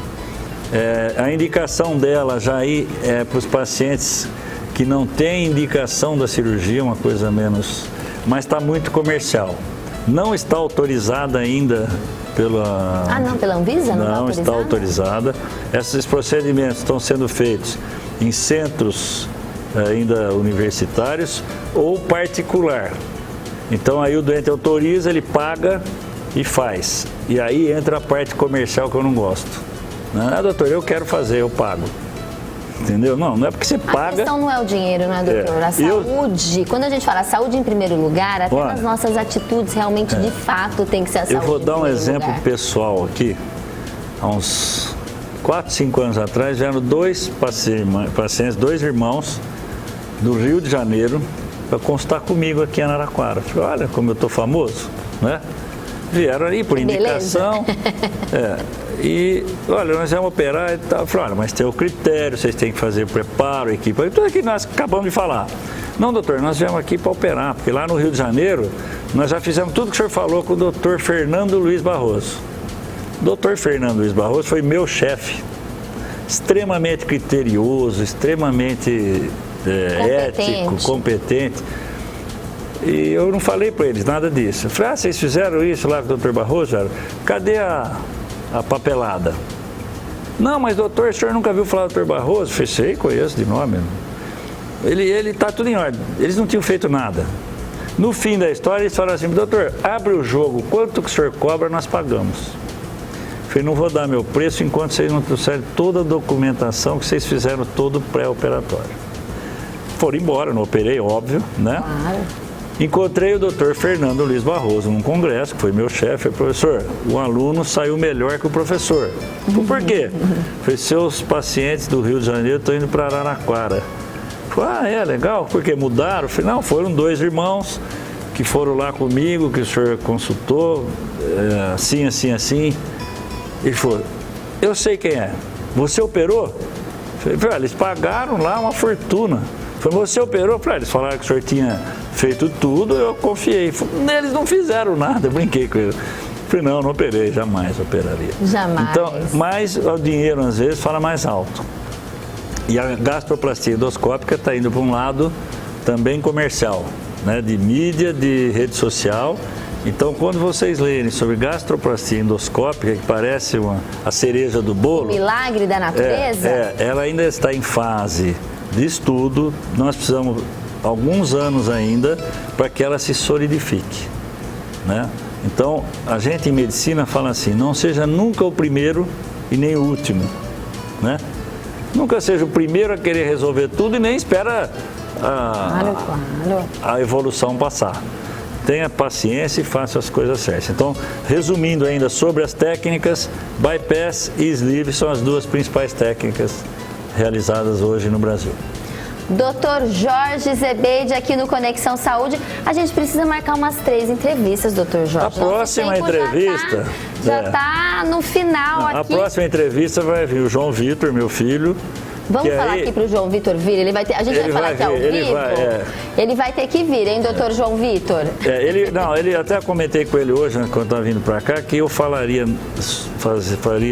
[SPEAKER 3] A indicação dela já é para os pacientes que não têm indicação da cirurgia, uma coisa menos, mas está muito comercial. Não está autorizada ainda pela...
[SPEAKER 2] Ah, não, pela Anvisa?
[SPEAKER 3] Não está autorizada. Esses procedimentos estão sendo feitos em centros ainda universitários ou particular. Então aí o doente autoriza, ele paga e faz. E aí entra a parte comercial que eu não gosto. Ah, doutor, eu quero fazer, eu pago. Entendeu? Não é porque você paga...
[SPEAKER 2] A questão não é o dinheiro, né, doutor? A saúde, quando a gente fala saúde em primeiro lugar, até nas nossas atitudes realmente, de fato, tem que ser a saúde.
[SPEAKER 3] Eu vou dar um exemplo
[SPEAKER 2] lugar.
[SPEAKER 3] pessoal aqui. Há uns 4, 5 anos atrás, vieram dois pacientes, dois irmãos do Rio de Janeiro, para consultar comigo aqui em Araraquara. Falei, olha como eu estou famoso, né? Vieram ali por indicação. E, olha, nós vamos operar e tal. Eu falei, olha, mas tem o critério, vocês têm que fazer preparo, equipe. Tudo aquilo que nós acabamos de falar. Não, doutor, nós viemos aqui para operar, porque lá no Rio de Janeiro, nós já fizemos tudo que o senhor falou com o doutor Fernando Luiz Barroso. O doutor Fernando Luiz Barroso foi meu chefe. Extremamente criterioso, extremamente ético, competente. E eu não falei para eles nada disso. Eu falei, vocês fizeram isso lá com o doutor Barroso? Cadê a papelada? Não, mas doutor, o senhor nunca viu falar do doutor Barroso? Eu falei, sei, conheço de nome. Ele está tudo em ordem. Eles não tinham feito nada. No fim da história, eles falaram assim, doutor, abre o jogo, quanto que o senhor cobra, nós pagamos. Eu falei, não vou dar meu preço enquanto vocês não trouxerem toda a documentação que vocês fizeram todo o pré-operatório. Foram embora, não operei, óbvio, né? Claro. Encontrei o doutor Fernando Luiz Barroso num congresso, que foi meu chefe. Professor, o aluno saiu melhor que o professor. Por quê? Falei, seus pacientes do Rio de Janeiro estão indo para Araraquara. Falei, legal, porque mudaram? Falei, não, foram 2 irmãos que foram lá comigo, que o senhor consultou, assim. Ele falou, eu sei quem é. Você operou? Falei, eles pagaram lá uma fortuna. Falei, você operou? Falei, eles falaram que o senhor tinha feito tudo, eu confiei. Falei, eles não fizeram nada, eu brinquei com ele. Falei, não operei, jamais operaria.
[SPEAKER 2] Jamais.
[SPEAKER 3] Então, mas o dinheiro às vezes fala mais alto. E a gastroplastia endoscópica está indo para um lado também comercial, né? De mídia, de rede social. Então, quando vocês lerem sobre gastroplastia endoscópica, que parece a cereja do bolo... O
[SPEAKER 2] milagre da natureza?
[SPEAKER 3] Ela ainda está em fase de estudo. Nós precisamos alguns anos ainda para que ela se solidifique, né? Então, a gente em medicina fala assim, não seja nunca o primeiro e nem o último, né? Nunca seja o primeiro a querer resolver tudo e nem espera a evolução passar. Tenha paciência e faça as coisas certas. Então, resumindo ainda sobre as técnicas, bypass e sleeve são as 2 principais técnicas realizadas hoje no Brasil.
[SPEAKER 2] Dr. Jorge Zebeide aqui no Conexão Saúde. A gente precisa marcar umas 3 entrevistas, Dr. Jorge.
[SPEAKER 3] A próxima entrevista...
[SPEAKER 2] Já está no final aqui.
[SPEAKER 3] A próxima entrevista vai vir o João Vitor, meu filho.
[SPEAKER 2] Vamos falar aqui para o João Vitor vir, a gente vai falar aqui ao vivo? Ele vai ter que vir, hein, doutor João Vitor?
[SPEAKER 3] Ele até comentei com ele hoje, quando estava vindo para cá, que eu faria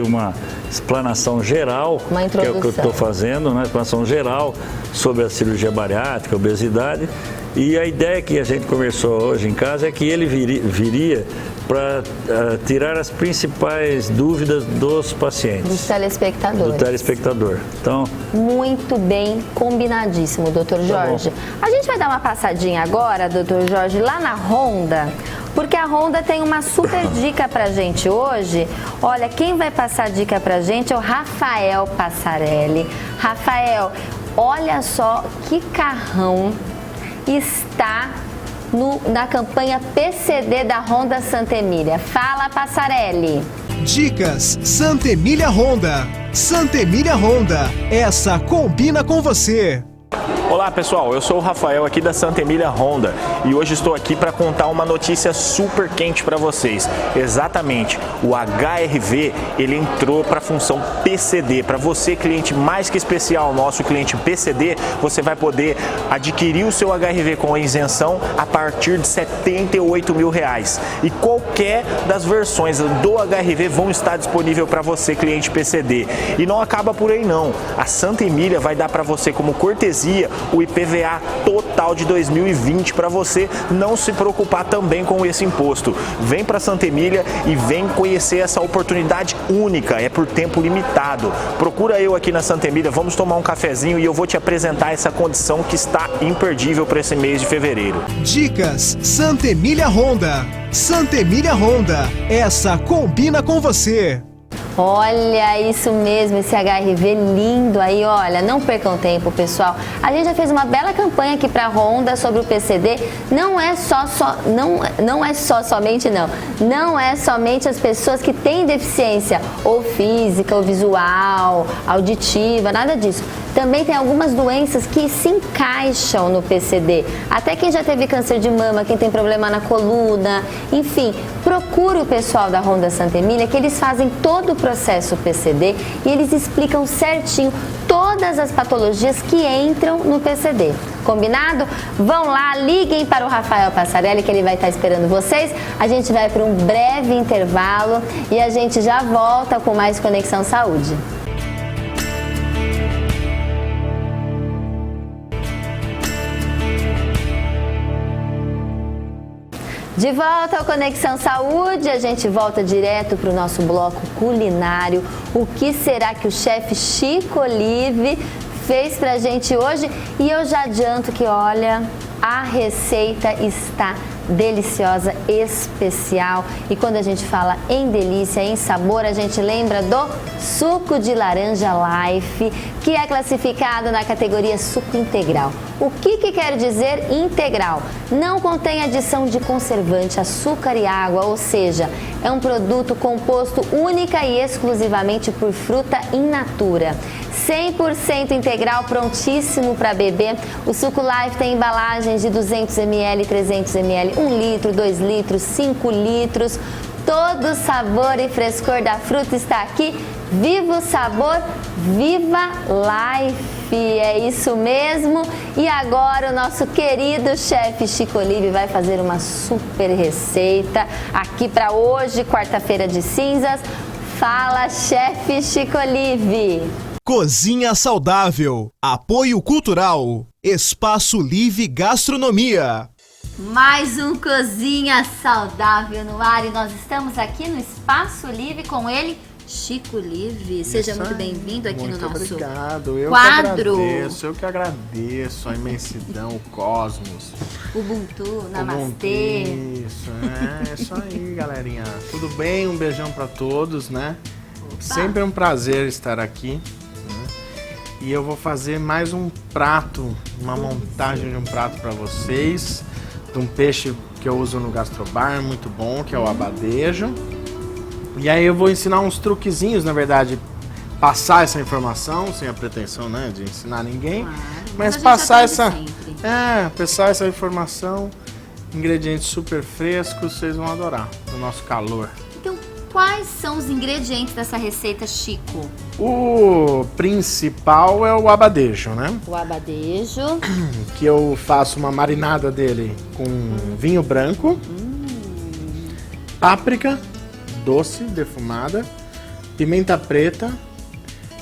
[SPEAKER 3] uma explanação geral, que é o que eu estou fazendo, uma explanação geral sobre a cirurgia bariátrica, obesidade. E a ideia que a gente conversou hoje em casa é que ele viria para tirar as principais dúvidas dos pacientes. Dos telespectadores. Do telespectador. Então,
[SPEAKER 2] muito bem, combinadíssimo, doutor Jorge. A gente vai dar uma passadinha agora, doutor Jorge, lá na Honda, porque a Honda tem uma super dica pra gente hoje. Olha, quem vai passar a dica pra gente é o Rafael Passarelli. Rafael, olha só que carrão está na campanha PCD da Honda Santa Emília. Fala, Passarelli.
[SPEAKER 1] Dicas Santa Emília Honda. Santa Emília Honda, essa combina com você.
[SPEAKER 7] Olá pessoal, eu sou o Rafael aqui da Santa Emília Honda e hoje estou aqui para contar uma notícia super quente para vocês. Exatamente, o HRV ele entrou para a função PCD. Para você, cliente mais que especial, nosso cliente PCD, você vai poder adquirir o seu HRV com a isenção a partir de R$78 mil. E qualquer das versões do HRV vão estar disponível para você, cliente PCD. E não acaba por aí não. A Santa Emília vai dar para você como cortesia o IPVA total de 2020 para você não se preocupar também com esse imposto. Vem para Santa Emília e vem conhecer essa oportunidade única, é por tempo limitado. Procura eu aqui na Santa Emília, vamos tomar um cafezinho e eu vou te apresentar essa condição que está imperdível para esse mês de fevereiro.
[SPEAKER 1] Dicas Santa Emília Honda. Santa Emília Honda, essa combina com você.
[SPEAKER 2] Olha, isso mesmo, esse HRV lindo aí, olha, não percam tempo, pessoal. A gente já fez uma bela campanha aqui para a Honda sobre o PCD. Não é somente as pessoas que têm deficiência ou física, ou visual, auditiva, nada disso. Também tem algumas doenças que se encaixam no PCD. Até quem já teve câncer de mama, quem tem problema na coluna, enfim, procure procure o pessoal da Honda Santa Emília, que eles fazem todo o processo PCD e eles explicam certinho todas as patologias que entram no PCD. Combinado? Vão lá, liguem para o Rafael Passarelli, que ele vai estar esperando vocês. A gente vai para um breve intervalo e a gente já volta com mais Conexão Saúde. De volta ao Conexão Saúde, a gente volta direto para o nosso bloco culinário. O que será que o chefe Chico Olive fez pra gente hoje? E eu já adianto que, olha, a receita está deliciosa, especial. E quando a gente fala em delícia, em sabor, a gente lembra do suco de laranja Life, que é classificado na categoria suco integral. O que quer dizer integral? Não contém adição de conservante, açúcar e água, ou seja, é um produto composto única e exclusivamente por fruta in natura. 100% integral, prontíssimo para beber. O suco Life tem embalagens de 200 ml, 300 ml, 1 litro, 2 litros, 5 litros. Todo o sabor e frescor da fruta está aqui. Viva o sabor, viva Life! É isso mesmo. E agora o nosso querido chefe Chico Olive vai fazer uma super receita aqui para hoje, quarta-feira de cinzas. Fala, chefe Chico Olive!
[SPEAKER 1] Cozinha Saudável, Apoio Cultural, Espaço Live Gastronomia.
[SPEAKER 2] Mais um Cozinha Saudável no ar e nós estamos aqui no Espaço Livre com ele, Chico Olive. Seja muito bem-vindo aqui no nosso
[SPEAKER 8] obrigado.
[SPEAKER 2] quadro.
[SPEAKER 8] Eu que agradeço a imensidão, o cosmos.
[SPEAKER 2] Ubuntu, namastê.
[SPEAKER 8] É isso aí, galerinha. Tudo bem? Um beijão pra todos, né? Sempre um prazer estar aqui. E eu vou fazer mais um prato, uma montagem de um prato para vocês, de um peixe que eu uso no gastrobar, muito bom, que é o abadejo. E aí eu vou ensinar uns truquezinhos, na verdade, passar essa informação, sem a pretensão, né, de ensinar ninguém, mas passar passar essa informação, ingredientes super frescos, vocês vão adorar, no nosso calor.
[SPEAKER 2] Então, quais são os ingredientes dessa receita, Chico?
[SPEAKER 8] O principal é o abadejo, né?
[SPEAKER 2] O abadejo.
[SPEAKER 8] Que eu faço uma marinada dele com vinho branco, páprica doce, defumada, pimenta preta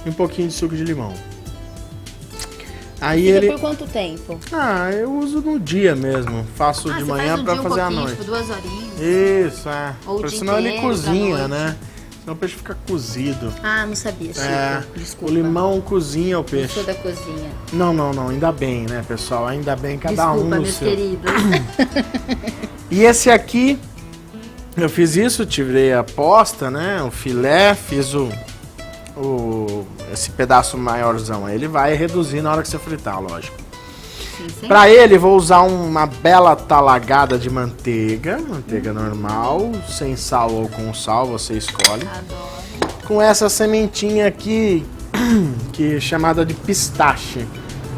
[SPEAKER 8] e um pouquinho de suco de limão. Aí
[SPEAKER 2] Fica
[SPEAKER 8] ele...
[SPEAKER 2] por quanto tempo?
[SPEAKER 8] eu uso no dia mesmo. Faço de manhã para fazer à noite.
[SPEAKER 2] Tipo 2 horinhas?
[SPEAKER 8] Isso, é.
[SPEAKER 2] Ou
[SPEAKER 8] porque
[SPEAKER 2] dia
[SPEAKER 8] senão ele
[SPEAKER 2] inteiro,
[SPEAKER 8] cozinha, né? Senão o peixe fica cozido.
[SPEAKER 2] Ah, não sabia, Chico. Desculpa.
[SPEAKER 8] O limão cozinha o peixe.
[SPEAKER 2] Sou da cozinha.
[SPEAKER 8] Não, ainda bem, né, pessoal? Ainda bem, cada um no
[SPEAKER 2] meus
[SPEAKER 8] seu.
[SPEAKER 2] queridos.
[SPEAKER 8] E esse aqui, eu fiz isso, tirei a posta, né? O filé, fiz esse pedaço maiorzão. Aí ele vai reduzir na hora que você fritar, lógico.
[SPEAKER 2] Sim.
[SPEAKER 8] Para ele, vou usar uma bela talagada de manteiga normal, sem sal ou com sal, você escolhe.
[SPEAKER 2] Adoro.
[SPEAKER 8] Com essa sementinha aqui, que é chamada de pistache.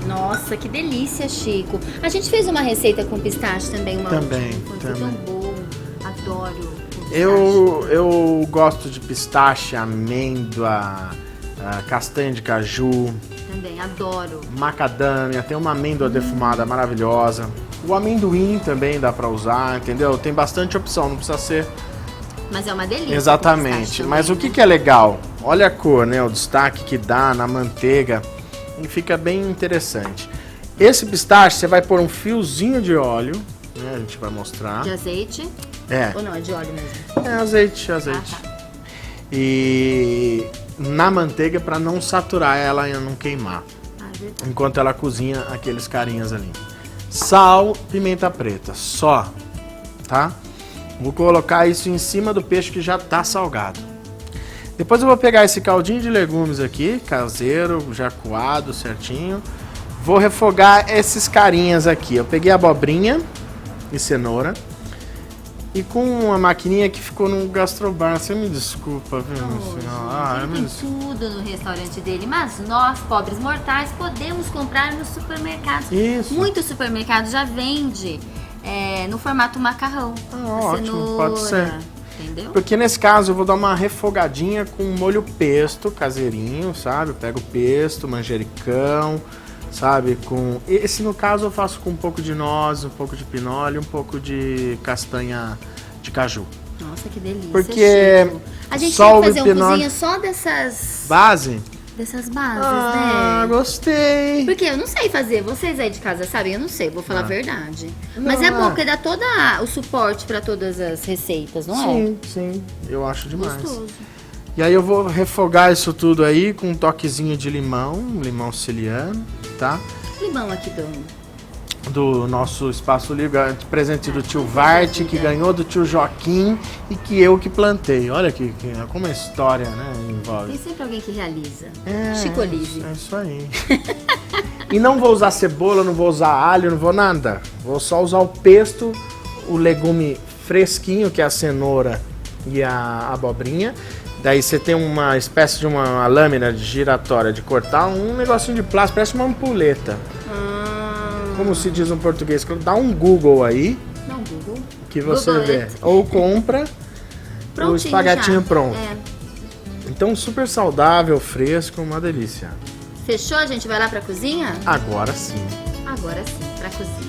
[SPEAKER 2] Nossa, que delícia, Chico. A gente fez uma receita com pistache também.
[SPEAKER 8] Também.
[SPEAKER 2] Foi tão bom. Adoro.
[SPEAKER 8] Eu gosto de pistache, amêndoa, castanha de caju.
[SPEAKER 2] Também, adoro.
[SPEAKER 8] Macadâmia, tem uma amêndoa defumada maravilhosa. O amendoim também dá pra usar, entendeu? Tem bastante opção, não precisa ser...
[SPEAKER 2] Mas é uma delícia.
[SPEAKER 8] Exatamente. Mas o que é legal? Olha a cor, né? O destaque que dá na manteiga. E fica bem interessante. Esse pistache, você vai pôr um fiozinho de óleo, né? A gente vai mostrar.
[SPEAKER 2] De azeite? Ou não, é de óleo mesmo?
[SPEAKER 8] É azeite.
[SPEAKER 2] Tá.
[SPEAKER 8] E na manteiga para não saturar ela e não queimar. Enquanto ela cozinha aqueles carinhas ali. Sal, pimenta preta, só, tá? Vou colocar isso em cima do peixe que já tá salgado. Depois eu vou pegar esse caldinho de legumes aqui, caseiro, já coado certinho. Vou refogar esses carinhas aqui. Eu peguei abobrinha e cenoura. E com uma maquininha que ficou no gastrobar, você me desculpa, viu, senhora?
[SPEAKER 2] Ele tem tudo no restaurante dele, mas nós, pobres mortais, podemos comprar nos supermercados.
[SPEAKER 8] Isso.
[SPEAKER 2] Muitos supermercados já vende no formato macarrão.
[SPEAKER 8] Ótimo, pode ser.
[SPEAKER 2] Entendeu?
[SPEAKER 8] Porque nesse caso eu vou dar uma refogadinha com molho pesto caseirinho, sabe? Eu pego pesto, manjericão, sabe? Esse no caso eu faço com um pouco de noz, um pouco de pinole e um pouco de castanha de caju.
[SPEAKER 2] Nossa, que delícia.
[SPEAKER 8] Porque
[SPEAKER 2] Chico. A gente
[SPEAKER 8] só
[SPEAKER 2] tem que fazer
[SPEAKER 8] o
[SPEAKER 2] uma cozinha só dessas
[SPEAKER 8] base?
[SPEAKER 2] Dessas bases,
[SPEAKER 8] Ah,
[SPEAKER 2] né?
[SPEAKER 8] gostei.
[SPEAKER 2] Porque eu não sei fazer, vocês aí de casa sabem, eu não sei, vou falar a verdade.
[SPEAKER 8] Não,
[SPEAKER 2] Mas é bom porque dá todo o suporte pra todas as receitas, não é?
[SPEAKER 8] Sim, sim, eu acho demais.
[SPEAKER 2] Gostoso.
[SPEAKER 8] E aí eu vou refogar isso tudo aí com um toquezinho de limão siciliano, tá?
[SPEAKER 2] Limão aqui
[SPEAKER 8] Do nosso Espaço Livre, presente do tio Vart, que ganhou do tio Joaquim e que eu que plantei. Olha como a história, né, envolve.
[SPEAKER 2] Tem sempre alguém que realiza. Chico Olive.
[SPEAKER 8] É isso aí. E não vou usar cebola, não vou usar alho, não vou nada. Vou só usar o pesto, o legume fresquinho, que é a cenoura e a abobrinha. Daí você tem uma espécie de uma lâmina giratória de cortar um negocinho de plástico, parece uma ampuleta. Como se diz no português, dá um Google aí.
[SPEAKER 2] Não, Google.
[SPEAKER 8] Que você
[SPEAKER 2] Google
[SPEAKER 8] vê.
[SPEAKER 2] it.
[SPEAKER 8] Ou compra o espaguetinho
[SPEAKER 2] já.
[SPEAKER 8] pronto.
[SPEAKER 2] É.
[SPEAKER 8] Então super saudável, fresco, uma delícia.
[SPEAKER 2] Fechou? A gente vai lá pra cozinha?
[SPEAKER 8] Agora sim.
[SPEAKER 2] Agora sim, pra cozinha.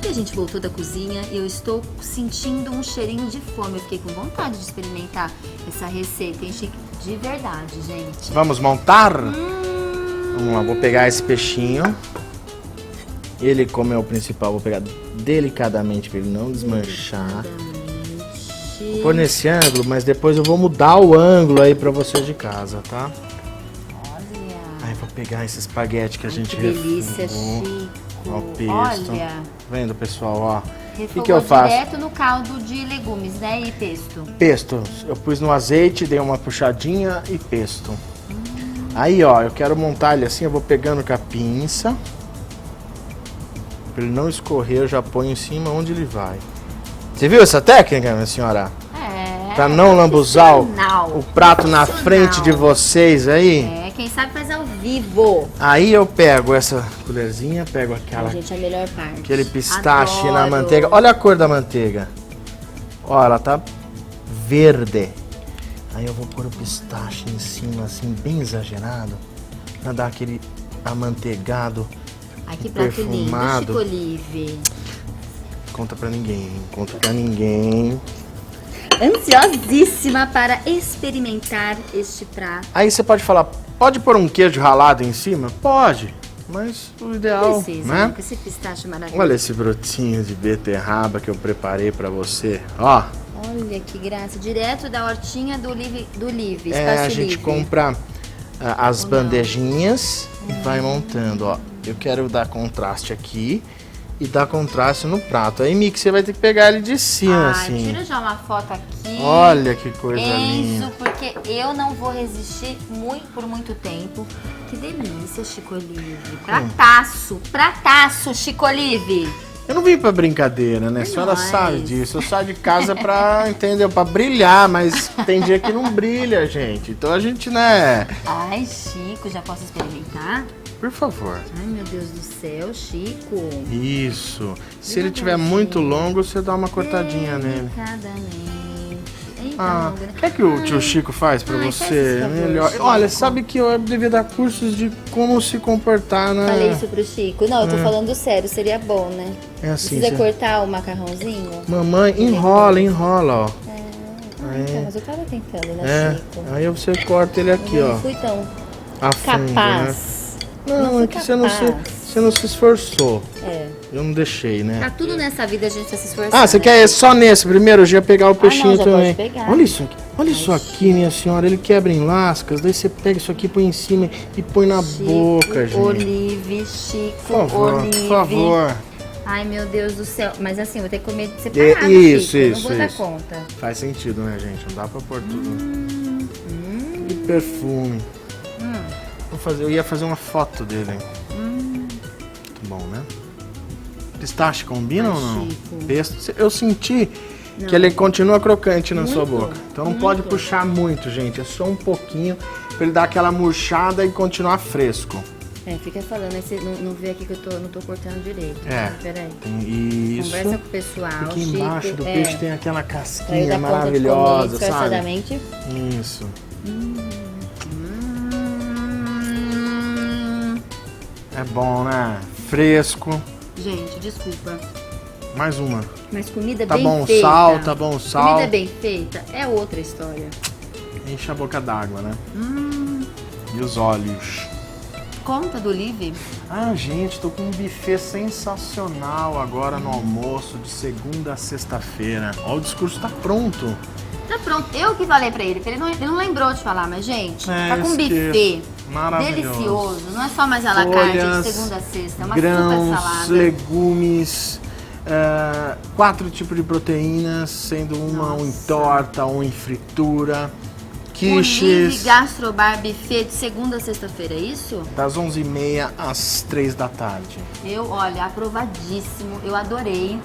[SPEAKER 2] A gente voltou da cozinha e eu estou sentindo um cheirinho de fome. Eu fiquei com vontade de experimentar essa receita, hein, Chico? De verdade, gente.
[SPEAKER 8] Vamos montar? Vamos lá, vou pegar esse peixinho. Ele, como é o principal, vou pegar delicadamente para ele não desmanchar. Vou pôr nesse ângulo, mas depois eu vou mudar o ângulo aí para você de casa, tá?
[SPEAKER 2] Olha.
[SPEAKER 8] Aí vou pegar esse espaguete que a gente
[SPEAKER 2] Que delícia,
[SPEAKER 8] refogou.
[SPEAKER 2] Chico.
[SPEAKER 8] Ó, o pesto.
[SPEAKER 2] Olha.
[SPEAKER 8] Vendo, pessoal, ó.
[SPEAKER 2] Refogou
[SPEAKER 8] O que eu faço?
[SPEAKER 2] direto no caldo de legumes, né? E pesto.
[SPEAKER 8] Pesto. Eu pus no azeite, dei uma puxadinha e pesto. Aí, ó, eu quero montar ele assim, eu vou pegando com a pinça. Pra ele não escorrer, eu já ponho em cima onde ele vai. Você viu essa técnica, minha senhora?
[SPEAKER 2] É.
[SPEAKER 8] Pra não lambuzar
[SPEAKER 2] profissional.
[SPEAKER 8] o prato na
[SPEAKER 2] Profissional.
[SPEAKER 8] frente de vocês aí.
[SPEAKER 2] É, quem sabe faz ao vivo.
[SPEAKER 8] Aí eu pego essa colherzinha, pego aquela,
[SPEAKER 2] Gente, é a melhor parte.
[SPEAKER 8] aquele pistache na
[SPEAKER 2] Adoro.
[SPEAKER 8] manteiga. Olha a cor da manteiga. Ó, ela tá verde. Aí eu vou pôr o pistache em cima, assim, bem exagerado. Pra dar aquele amanteigado.
[SPEAKER 2] Ai, que prato lindo,
[SPEAKER 8] perfumado.
[SPEAKER 2] Chico Olive.
[SPEAKER 8] Conta pra ninguém, conta pra ninguém.
[SPEAKER 2] Ansiosíssima para experimentar este prato.
[SPEAKER 8] Aí você pode falar, pode pôr um queijo ralado em cima? Pode, mas o ideal,
[SPEAKER 2] Precisa,
[SPEAKER 8] né?
[SPEAKER 2] com esse pistache maravilhoso.
[SPEAKER 8] Olha esse brotinho de beterraba que eu preparei pra você, ó.
[SPEAKER 2] Olha que graça, direto da hortinha do Live,
[SPEAKER 8] É,
[SPEAKER 2] Espaço
[SPEAKER 8] a gente
[SPEAKER 2] Livre.
[SPEAKER 8] compra as
[SPEAKER 2] Ou não?
[SPEAKER 8] bandejinhas e vai montando, ó. Eu quero dar contraste aqui e dar contraste no prato. Aí, Mick, você vai ter que pegar ele de cima,
[SPEAKER 2] Ai,
[SPEAKER 8] assim.
[SPEAKER 2] tira já uma foto aqui.
[SPEAKER 8] Olha que coisa
[SPEAKER 2] Enzo,
[SPEAKER 8] linda.
[SPEAKER 2] porque eu não vou resistir por muito tempo. Que delícia, Chico Olive. Prataço, Chico Olive.
[SPEAKER 8] Eu não vim pra brincadeira, né? A senhora
[SPEAKER 2] nós.
[SPEAKER 8] sabe disso. Eu saio de casa pra, entendeu? Pra brilhar, mas tem dia que não brilha, gente. Então a gente, né?
[SPEAKER 2] Ai, Chico, já posso experimentar?
[SPEAKER 8] Por favor.
[SPEAKER 2] Ai, meu Deus do céu, Chico.
[SPEAKER 8] Isso. Se ele tiver muito longo, você dá uma cortadinha nele.
[SPEAKER 2] Delicadamente.
[SPEAKER 8] Ah,
[SPEAKER 2] né?
[SPEAKER 8] o que é que o tio Chico faz pra
[SPEAKER 2] Ai,
[SPEAKER 8] você?
[SPEAKER 2] faz esse favor,
[SPEAKER 8] Melhor.
[SPEAKER 2] Chico.
[SPEAKER 8] Olha, sabe que eu devia dar cursos de como se comportar, né?
[SPEAKER 2] Falei isso pro Chico. Não, eu tô falando sério, seria bom, né?
[SPEAKER 8] É assim,
[SPEAKER 2] Precisa
[SPEAKER 8] você-
[SPEAKER 2] cortar o macarrãozinho?
[SPEAKER 8] Mamãe, enrola, ó.
[SPEAKER 2] Então, mas eu tava tentando, né,
[SPEAKER 8] É,
[SPEAKER 2] Chico?
[SPEAKER 8] aí você corta ele aqui,
[SPEAKER 2] Eu
[SPEAKER 8] ó.
[SPEAKER 2] não fui tão
[SPEAKER 8] A fundo, né?
[SPEAKER 2] capaz.
[SPEAKER 8] Não,
[SPEAKER 2] fui
[SPEAKER 8] é que você não se esforçou.
[SPEAKER 2] É.
[SPEAKER 8] Eu não deixei, né?
[SPEAKER 2] Pra tudo nessa vida a gente tá se esforçando.
[SPEAKER 8] Ah, você quer só nesse primeiro? Eu já ia pegar o peixinho
[SPEAKER 2] já
[SPEAKER 8] também.
[SPEAKER 2] pode pegar.
[SPEAKER 8] Olha isso aqui. Olha isso aqui, minha senhora. Ele quebra em lascas. Daí você pega isso aqui, põe em cima e põe na boca, gente.
[SPEAKER 2] Olive, Chico,
[SPEAKER 8] Por favor,
[SPEAKER 2] Olive.
[SPEAKER 8] por favor.
[SPEAKER 2] Ai, meu Deus do céu. Mas assim, eu vou ter que comer separado,
[SPEAKER 8] Isso,
[SPEAKER 2] Chico. Eu não
[SPEAKER 8] isso,
[SPEAKER 2] vou dar
[SPEAKER 8] isso.
[SPEAKER 2] conta.
[SPEAKER 8] Faz sentido, né, gente? Não dá pra pôr tudo. E perfume. Eu ia fazer uma foto dele. Muito bom, né? Pistache combina ou não?
[SPEAKER 2] Chico.
[SPEAKER 8] Eu senti que ele continua crocante na sua boca. Então não pode puxar muito, gente. É só um pouquinho pra ele dar aquela murchada e continuar fresco.
[SPEAKER 2] É, fica falando, aí você não vê aqui que eu não tô cortando direito.
[SPEAKER 8] É.
[SPEAKER 2] Peraí.
[SPEAKER 8] Tem isso.
[SPEAKER 2] Conversa com o pessoal,
[SPEAKER 8] Aqui
[SPEAKER 2] Chico.
[SPEAKER 8] embaixo do
[SPEAKER 2] é,
[SPEAKER 8] peixe tem aquela
[SPEAKER 2] pra eu
[SPEAKER 8] casquinha
[SPEAKER 2] dar conta de comer
[SPEAKER 8] maravilhosa, sabe?
[SPEAKER 2] disfarçadamente.
[SPEAKER 8] Isso. É bom, né? Fresco.
[SPEAKER 2] Gente, desculpa.
[SPEAKER 8] Mais uma.
[SPEAKER 2] Mas comida
[SPEAKER 8] Tá
[SPEAKER 2] bem
[SPEAKER 8] bom o
[SPEAKER 2] feita.
[SPEAKER 8] sal, tá bom o sal.
[SPEAKER 2] Comida bem feita é outra história.
[SPEAKER 8] Enche a boca d'água, né? E os olhos.
[SPEAKER 2] Conta do Olive.
[SPEAKER 8] Ah, gente, tô com um buffet sensacional agora no almoço de segunda a sexta-feira. Ó, o discurso tá pronto.
[SPEAKER 2] Tá pronto. Eu que falei pra ele, porque ele não lembrou de falar, mas gente, tá com um
[SPEAKER 8] esqueço.
[SPEAKER 2] buffet
[SPEAKER 8] Maravilhoso.
[SPEAKER 2] delicioso. Não é só mais à la carte de
[SPEAKER 8] Folhas,
[SPEAKER 2] segunda a sexta, é uma
[SPEAKER 8] grãos,
[SPEAKER 2] super salada.
[SPEAKER 8] legumes, 4 tipos de proteínas, sendo uma em torta, um em fritura,
[SPEAKER 2] Olive
[SPEAKER 8] quiches,
[SPEAKER 2] Gastrobar Buffet de segunda a sexta-feira, é isso?
[SPEAKER 8] das 11h30 às 3 da tarde.
[SPEAKER 2] Olha, aprovadíssimo, eu adorei.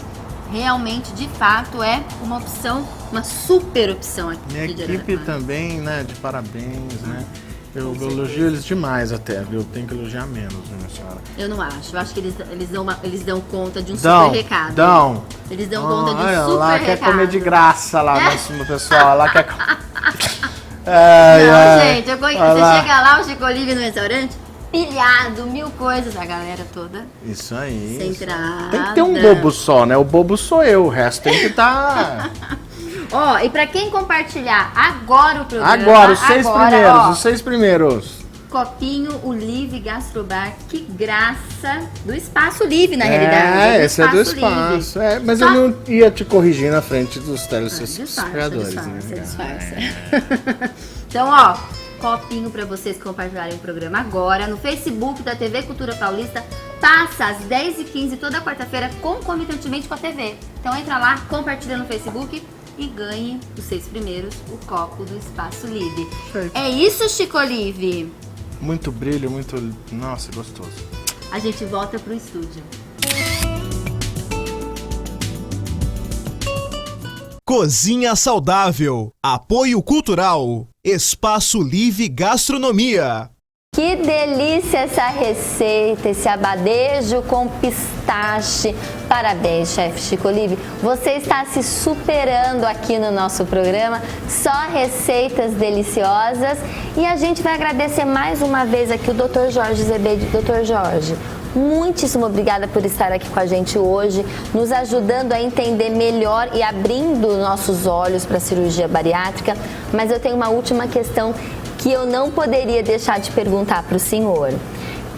[SPEAKER 2] Realmente, de fato, é uma opção, uma super opção aqui.
[SPEAKER 8] Minha
[SPEAKER 2] de
[SPEAKER 8] equipe
[SPEAKER 2] Araraquara.
[SPEAKER 8] também, né, de parabéns, né. Eu elogio eles demais até, viu? Tenho que elogiar menos, minha senhora.
[SPEAKER 2] Eu não acho. Eu acho que eles dão conta de um
[SPEAKER 8] Dão,
[SPEAKER 2] super recado.
[SPEAKER 8] dão.
[SPEAKER 2] Eles dão conta de um
[SPEAKER 8] Olha
[SPEAKER 2] super
[SPEAKER 8] lá,
[SPEAKER 2] recado.
[SPEAKER 8] quer comer de graça lá, nosso pessoal. Lá quer...
[SPEAKER 2] Não, gente,
[SPEAKER 8] Olha
[SPEAKER 2] você
[SPEAKER 8] lá.
[SPEAKER 2] chega lá, o Chico Olive no restaurante, pilhado, mil coisas, a galera toda.
[SPEAKER 8] Isso aí.
[SPEAKER 2] Centrada.
[SPEAKER 8] Tem que ter um bobo só, né? O bobo sou eu, o resto tem que estar...
[SPEAKER 2] Ó, e pra quem compartilhar agora o programa...
[SPEAKER 8] Agora, os 6 primeiros,
[SPEAKER 2] ó,
[SPEAKER 8] os 6 primeiros.
[SPEAKER 2] Copinho Olive Gastrobar, que graça do Espaço Livre, na realidade.
[SPEAKER 8] É, esse é do
[SPEAKER 2] Livre.
[SPEAKER 8] espaço. É, mas
[SPEAKER 2] Só-
[SPEAKER 8] eu não ia te corrigir na frente dos
[SPEAKER 2] Disfarça,
[SPEAKER 8] telespectadores, né?
[SPEAKER 2] disfarça. Então, ó, copinho pra vocês compartilharem o programa agora no Facebook da TV Cultura Paulista. Passa às 10h15 toda quarta-feira concomitantemente com a TV. Então entra lá, compartilha no Facebook e ganhe os 6 primeiros o copo do Espaço Livre.
[SPEAKER 8] Perfeito.
[SPEAKER 2] É isso, Chico Olive.
[SPEAKER 8] Muito brilho, muito... Nossa, gostoso.
[SPEAKER 2] A gente volta pro estúdio.
[SPEAKER 1] Cozinha Saudável. Apoio Cultural. Espaço Livre Gastronomia.
[SPEAKER 2] Que delícia essa receita, esse abadejo com pistache. Parabéns, chefe Chico Olive. Você está se superando aqui no nosso programa. Só receitas deliciosas. E a gente vai agradecer mais uma vez aqui o Dr. Jorge Zebedi. Dr. Jorge, muitíssimo obrigada por estar aqui com a gente hoje, nos ajudando a entender melhor e abrindo nossos olhos para a cirurgia bariátrica. Mas eu tenho uma última questão que eu não poderia deixar de perguntar para o senhor,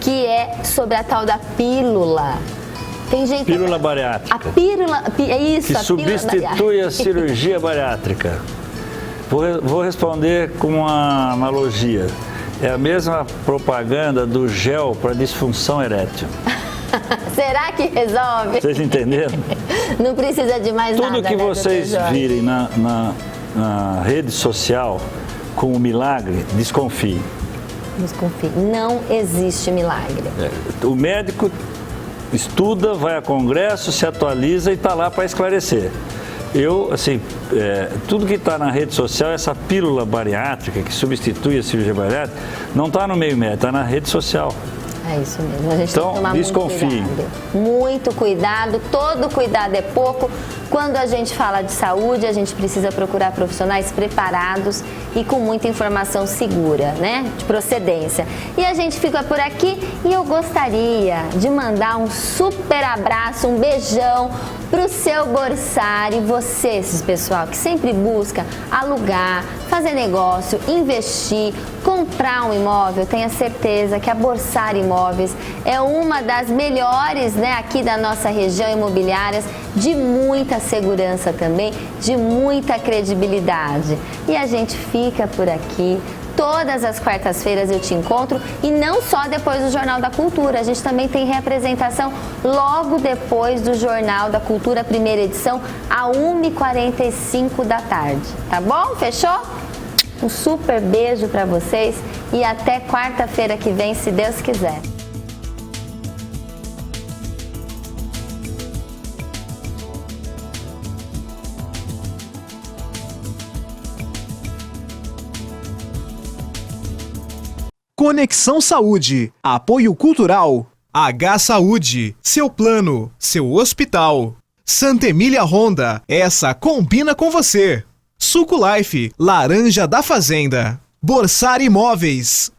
[SPEAKER 2] que é sobre a tal da pílula. Tem gente...
[SPEAKER 3] Pílula bariátrica.
[SPEAKER 2] A pílula... É isso,
[SPEAKER 3] Que
[SPEAKER 2] a pílula
[SPEAKER 3] substitui
[SPEAKER 2] bariátrica.
[SPEAKER 3] a cirurgia bariátrica. Vou responder com uma analogia. É a mesma propaganda do gel para disfunção erétil.
[SPEAKER 2] Será que resolve?
[SPEAKER 3] Vocês entenderam?
[SPEAKER 2] Não precisa de mais nada,
[SPEAKER 3] Tudo que
[SPEAKER 2] né,
[SPEAKER 3] vocês
[SPEAKER 2] Dr. Jorge?
[SPEAKER 3] virem na rede social com o milagre, desconfie.
[SPEAKER 2] Desconfie, não existe milagre.
[SPEAKER 3] O médico estuda, vai a congresso, se atualiza e está lá para esclarecer. Tudo que está na rede social, essa pílula bariátrica que substitui a cirurgia bariátrica, não está no meio médico, está na rede social.
[SPEAKER 2] É isso mesmo, a gente
[SPEAKER 3] Então,
[SPEAKER 2] tem que tomar
[SPEAKER 3] desconfie.
[SPEAKER 2] muito cuidado. Muito cuidado, todo cuidado é pouco. Quando a gente fala de saúde, a gente precisa procurar profissionais preparados e com muita informação segura, né? De procedência. E a gente fica por aqui e eu gostaria de mandar um super abraço, um beijão pro seu Borsari, vocês, pessoal, que sempre busca alugar, fazer negócio, investir, comprar um imóvel. Tenha certeza que a Borsari Imóveis é uma das melhores, né, aqui da nossa região, imobiliárias, de muita segurança também, de muita credibilidade. E a gente fica por aqui. Todas as quartas-feiras eu te encontro e não só depois do Jornal da Cultura, a gente também tem reapresentação logo depois do Jornal da Cultura, primeira edição, às 1h45 da tarde, tá bom? Fechou? Um super beijo para vocês e até quarta-feira que vem, se Deus quiser.
[SPEAKER 1] Conexão Saúde, apoio cultural, H Saúde, seu plano, seu hospital. Santa Emília Honda, essa combina com você. Suco Life, laranja da fazenda. Borsari Imóveis.